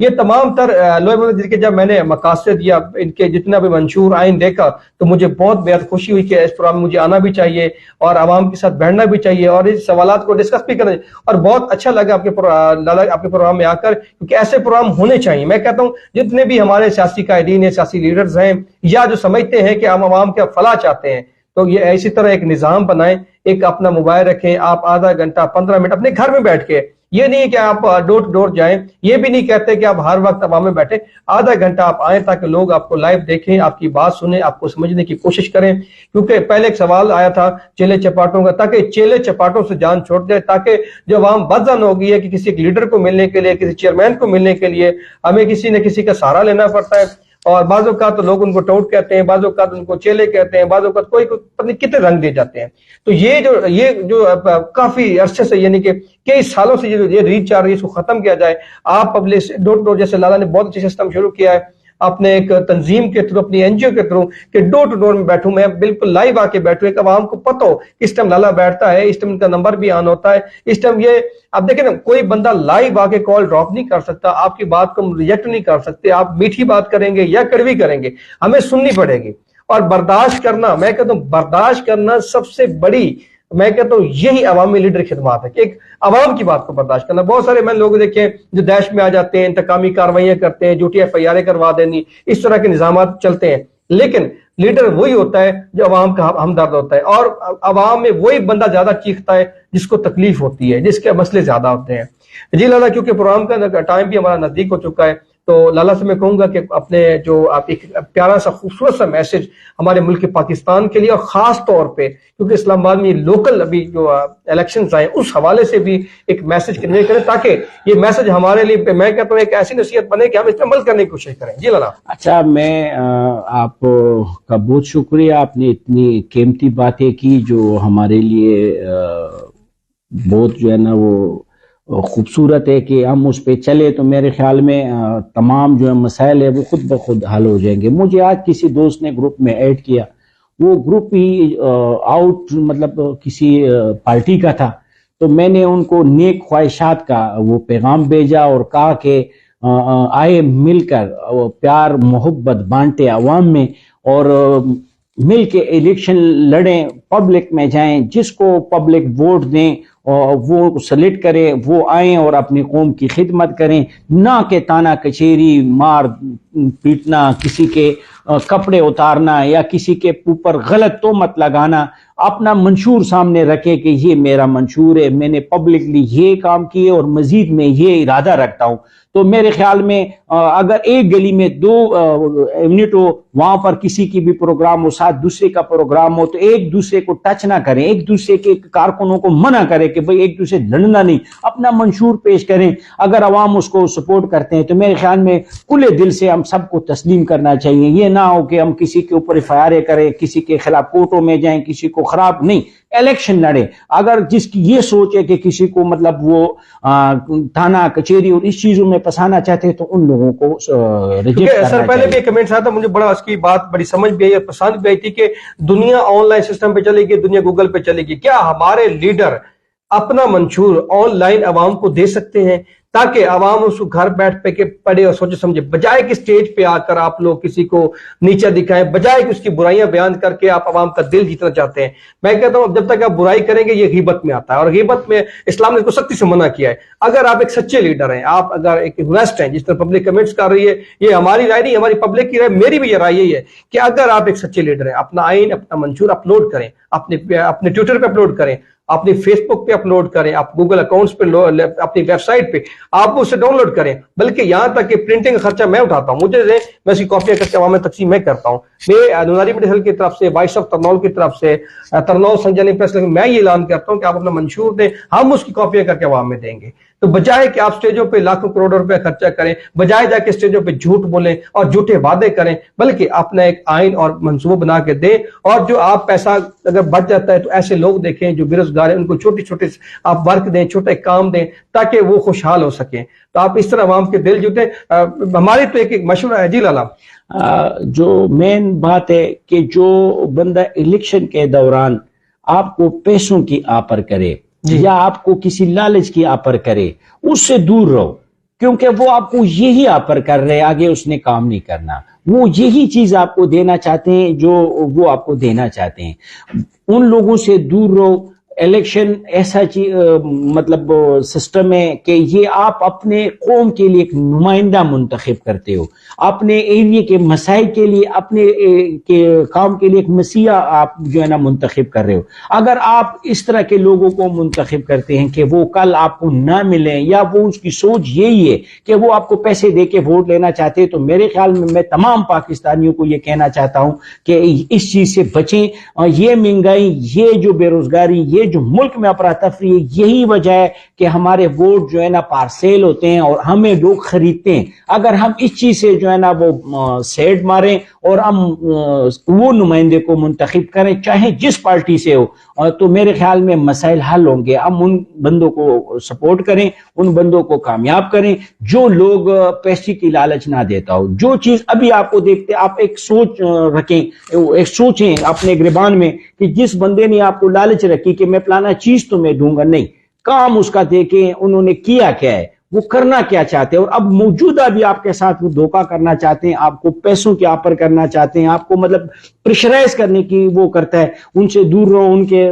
یہ تمام تر لوہے مسجد کے جب میں نے مقاصد یا ان کے جتنا بھی منشور آئین دیکھا تو مجھے بہت بےحد خوشی ہوئی کہ اس پروگرام میں مجھے آنا بھی چاہیے اور عوام کے ساتھ بیٹھنا بھی چاہیے اور اس سوالات کو ڈسکس بھی کرنا چاہیے، اور بہت اچھا لگا آپ کے پروگرام میں آ کر، کیونکہ ایسے پروگرام ہونے چاہیے۔ میں کہتا ہوں جتنے بھی ہمارے سیاسی قائدین ہیں، سیاسی لیڈرز ہیں، یا جو سمجھتے ہیں کہ ہم عوام کا فلاح چاہتے ہیں، تو یہ اسی طرح ایک نظام بنائیں، ایک اپنا موبائل رکھیں، آپ آدھا گھنٹہ 15 منٹ اپنے گھر میں بیٹھ کے، یہ نہیں کہ آپ ڈور ٹو ڈور جائیں، یہ بھی نہیں کہتے کہ آپ ہر وقت عوام میں بیٹھیں، آدھا گھنٹہ آپ آئیں تاکہ لوگ آپ کو لائیو دیکھیں، آپ کی بات سنیں، آپ کو سمجھنے کی کوشش کریں۔ کیونکہ پہلے ایک سوال آیا تھا چیلے چپاٹوں کا، تاکہ چیلے چپاٹوں سے جان چھوٹ جائے، تاکہ جو عوام بدظن ہو گئی ہے کہ کسی ایک لیڈر کو ملنے کے لیے، کسی چیئرمین کو ملنے کے لیے ہمیں کسی نہ کسی کا سہارا لینا پڑتا ہے، اور بعض اوقات تو لوگ ان کو ٹوٹ کہتے ہیں، بعض اوقات ان کو چیلے کہتے ہیں، بعض اوقات کوئی پتہ نہیں کتنے رنگ دے جاتے ہیں۔ تو یہ جو کافی عرصے سے، یعنی کہ کئی سالوں سے یہ ریت چل رہی ہے، اس کو ختم کیا جائے۔ آپ پبلک ڈور ٹو ڈور، جیسے لالا نے بہت اچھا سسٹم شروع کیا ہے اپنے ایک تنظیم کے تھرو، اپنی این جی او کے تھرو، کہ ڈور ٹو ڈور میں بیٹھوں، میں بالکل لائیو آ کے بیٹھوں، ایک عوام کو پتہ ہو اس ٹائم لالا بیٹھتا ہے، اس ٹائم ان کا نمبر بھی آن ہوتا ہے، اس ٹائم یہ اب دیکھیں نا، کوئی بندہ لائیو آ کے کال ڈراپ نہیں کر سکتا، آپ کی بات کو ریجیکٹ نہیں کر سکتے، آپ میٹھی بات کریں گے یا کڑوی کریں گے، ہمیں سننی پڑے گی اور برداشت کرنا۔ میں کہتا ہوں برداشت کرنا سب سے بڑی، میں کہتا ہوں یہی عوامی لیڈر خدمات ہے، کہ ایک عوام کی بات کو برداشت کرنا۔ بہت سارے میں لوگ دیکھیں جو داعش میں آ جاتے ہیں، انتقامی کارروائیاں کرتے ہیں، جھوٹی ایف آئی آریں کروا دینی، اس طرح کے نظامات چلتے ہیں، لیکن لیڈر وہی ہوتا ہے جو عوام کا ہمدرد ہوتا ہے، اور عوام میں وہی بندہ زیادہ چیختا ہے جس کو تکلیف ہوتی ہے، جس کے مسئلے زیادہ ہوتے ہیں۔ جی لالا، کیونکہ پروگرام کا ٹائم بھی ہمارا نزدیک ہو چکا ہے، تو لالا سے میں کہوں گا کہ اپنے جو آپ ایک پیارا سا خوبصورت سا میسج ہمارے ملک پاکستان کے لیے، اور خاص طور پہ کیونکہ اسلام آباد میں لوکل ابھی جو الیکشنز آئے اس حوالے سے بھی ایک میسج کنوے کریں، تاکہ یہ میسج ہمارے لیے، میں کہتا ہوں ایک ایسی نصیحت بنے کہ ہم اس پر عمل کرنے کی کوشش کریں۔ جی لالا۔ اچھا، میں آپ کا بہت شکریہ، آپ نے اتنی قیمتی باتیں کی جو ہمارے لیے بہت جو ہے نا وہ خوبصورت ہے کہ ہم اس پہ چلے، تو میرے خیال میں تمام جو مسائل ہے وہ خود بخود حل ہو جائیں گے۔ مجھے آج کسی دوست نے گروپ میں ایڈ کیا، وہ گروپ ہی آؤٹ مطلب کسی پارٹی کا تھا، تو میں نے ان کو نیک خواہشات کا وہ پیغام بھیجا اور کہا کہ آئے مل کر پیار محبت بانٹے عوام میں، اور مل کے الیکشن لڑیں، پبلک میں جائیں، جس کو پبلک ووٹ دیں وہ سلیکٹ کرے، وہ آئیں اور اپنی قوم کی خدمت کریں، نہ کہ تانا کچیری، مار پیٹنا، کسی کے کپڑے اتارنا یا کسی کے اوپر غلط تہمت لگانا۔ اپنا منشور سامنے رکھے کہ یہ میرا منشور ہے، میں نے پبلکلی یہ کام کیے اور مزید میں یہ ارادہ رکھتا ہوں۔ تو میرے خیال میں اگر ایک گلی میں 2 یونٹ ہو، وہاں پر کسی کی بھی پروگرام ہو، ساتھ دوسرے کا پروگرام ہو، تو ایک دوسرے کو ٹچ نہ کریں، ایک دوسرے کے کارکنوں کو منع کریں کہ بھئی ایک دوسرے لڑنا نہیں، اپنا منشور پیش کریں۔ اگر عوام اس کو سپورٹ کرتے ہیں تو میرے خیال میں کھلے دل سے ہم سب کو تسلیم کرنا چاہیے۔ یہ نہ ہو کہ ہم کسی کے اوپر ایف آئی آر کریں، کسی کے خلاف کورٹوں میں جائیں، کسی کو خراب نہیں، الیکشن لڑے۔ اگر جس کی یہ سوچ ہے کہ کسی کو مطلب وہ تھانہ کچہری اور اس چیزوں میں پسانا چاہتے ہیں تو ان لوگوں کو ریجیکٹ کرنا سر پہلے چاہیے۔ بھی ایک کمنٹ آیا تھا، مجھے بڑا اس کی بات بڑی سمجھ بھی آئی اور پسند بھی آئی تھی کہ دنیا آن لائن سسٹم پہ چلے گی، دنیا گوگل پہ چلے گی، کیا ہمارے لیڈر اپنا منشور آن لائن عوام کو دے سکتے ہیں تاکہ عوام اس کو گھر بیٹھ پہ کے پڑھے اور سوچے سمجھے، بجائے کہ سٹیج پہ آ کر آپ لوگ کسی کو نیچا دکھائیں، بجائے کہ اس کی برائیاں بیان کر کے آپ عوام کا دل جیتنا چاہتے ہیں۔ میں کہتا ہوں جب تک آپ برائی کریں گے یہ غیبت میں آتا ہے، اور غیبت میں اسلام نے اس کو سختی سے منع کیا ہے۔ اگر آپ ایک سچے لیڈر ہیں، آپ اگر ایک ہونیسٹ ہیں، جس طرح پبلک کمنٹس کر رہی ہے، یہ ہماری رائے نہیں، ہماری پبلک کی رائے، میری بھی یہ رائے یہی ہے کہ اگر آپ ایک سچے لیڈر ہیں، اپنا آئین اپنا منشور اپلوڈ کریں، اپنے ٹویٹر پہ اپلوڈ کریں، اپنی فیس بک پہ اپلوڈ کریں، آپ گوگل اکاؤنٹس پہ، اپنی ویب سائٹ پہ آپ اسے ڈاؤن لوڈ کریں، بلکہ یہاں تک کہ پرنٹنگ خرچہ میں اٹھاتا ہوں، مجھے دیں، میں اس کی کاپیاں کر کے عوام میں تقسیم میں کرتا ہوں۔ میں نوناری میڈیکل کی طرف سے، وائس آف ترنول کی طرف سے، ترنول سنجانی پریس میں یہ اعلان کرتا ہوں کہ آپ اپنا منشور دیں، ہم اس کی کاپیاں کر کے عوام میں دیں گے۔ تو بجائے کہ آپ سٹیجوں پہ لاکھوں کروڑوں روپے خرچہ کریں، بجائے جا کے سٹیجوں پہ جھوٹ بولیں اور جھوٹے وعدے کریں، بلکہ اپنا ایک آئین اور منصوبہ بنا کے دیں، اور جو آپ پیسہ اگر بچ جاتا ہے تو ایسے لوگ دیکھیں جو بے روزگار ہیں، ان کو چھوٹے چھوٹے آپ ورک دیں، چھوٹے کام دیں تاکہ وہ خوشحال ہو سکیں۔ تو آپ اس طرح عوام کے دل جوٹیں۔ ہماری تو ایک مشورہ ہے جی لالا، جو مین بات ہے کہ جو بندہ الیکشن کے دوران آپ کو پیسوں کی آپر کرے یا آپ کو کسی لالچ کی آپر کرے، اس سے دور رہو۔ کیونکہ وہ آپ کو یہی آفر کر رہے، آگے اس نے کام نہیں کرنا، وہ یہی چیز آپ کو دینا چاہتے ہیں جو وہ آپ کو دینا چاہتے ہیں۔ ان لوگوں سے دور رہو۔ الیکشن ایسا مطلب سسٹم ہے کہ یہ آپ اپنے قوم کے لیے ایک نمائندہ منتخب کرتے ہو، اپنے ایریے کے مسائل کے لیے، اپنے کام کے لیے ایک مسیحا آپ جو ہے نا منتخب کر رہے ہو۔ اگر آپ اس طرح کے لوگوں کو منتخب کرتے ہیں کہ وہ کل آپ کو نہ ملیں، یا وہ اس کی سوچ یہی ہے کہ وہ آپ کو پیسے دے کے ووٹ لینا چاہتے ہیں، تو میرے خیال میں تمام پاکستانیوں کو یہ کہنا چاہتا ہوں کہ اس چیز سے بچیں۔ یہ مہنگائی، یہ جو بے روزگاری، یہ جو ملک میں افراتفری ہے، یہی وجہ ہے کہ ہمارے ووٹ جو ہے نا پارسیل ہوتے ہیں اور ہمیں لوگ خریدتے ہیں۔ اگر ہم اس چیز سے جو ہے نا وہ سیڈ ماریں اور ہم وہ نمائندے کو منتخب کریں چاہے جس پارٹی سے ہو، تو میرے خیال میں مسائل حل ہوں گے۔ ہم ان بندوں کو سپورٹ کریں، ان بندوں کو کامیاب کریں جو لوگ پیسے کی لالچ نہ دیتا ہو۔ جو چیز ابھی آپ کو دیکھتے، آپ ایک سوچ رکھیں، ایک سوچیں اپنے گریبان میں کہ جس بندے نے آپ کو لالچ رکھی کہ میں فلانا چیز تو میں دوں گا، نہیں، کام اس کا دیکھیں انہوں نے کیا کیا ہے، وہ کرنا کیا چاہتے ہیں، اور اب موجودہ بھی آپ کے ساتھ وہ دھوکہ کرنا چاہتے ہیں، آپ کو پیسوں کے آفر کرنا چاہتے ہیں، آپ کو مطلب پریشرائز کرنے کی وہ کرتا ہے۔ ان سے دور رہو، ان کے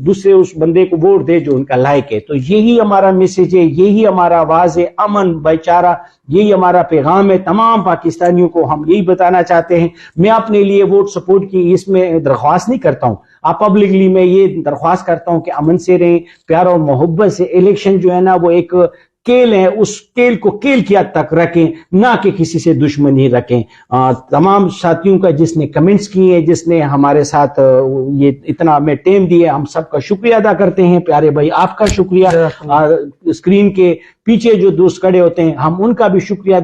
دوسرے اس بندے کو ووٹ دے جو ان کا لائق ہے۔ تو یہی ہمارا میسج ہے، یہی ہمارا آواز ہے، امن بھائی چارہ، یہی ہمارا پیغام ہے تمام پاکستانیوں کو۔ ہم یہی بتانا چاہتے ہیں۔ میں اپنے لیے ووٹ سپورٹ کی اس میں درخواست نہیں کرتا ہوں، آپ پبلکلی میں یہ درخواست کرتا ہوں کہ امن سے رہیں، پیار اور محبت سے۔ الیکشن جو ہے نا وہ ایک کیل ہے، اس کیل کو کیل کی حد تک رکھیں، نہ کہ کسی سے دشمنی رکھیں۔ تمام ساتھیوں کا جس نے کمنٹس کیے ہیں، جس نے ہمارے ساتھ یہ اتنا ہمیں ٹائم دیا، ہم سب کا شکریہ ادا کرتے ہیں۔ پیارے بھائی آپ کا شکریہ، اسکرین کے پیچھے جو دوست کھڑے ہوتے ہیں ہم ان کا بھی شکریہ ادا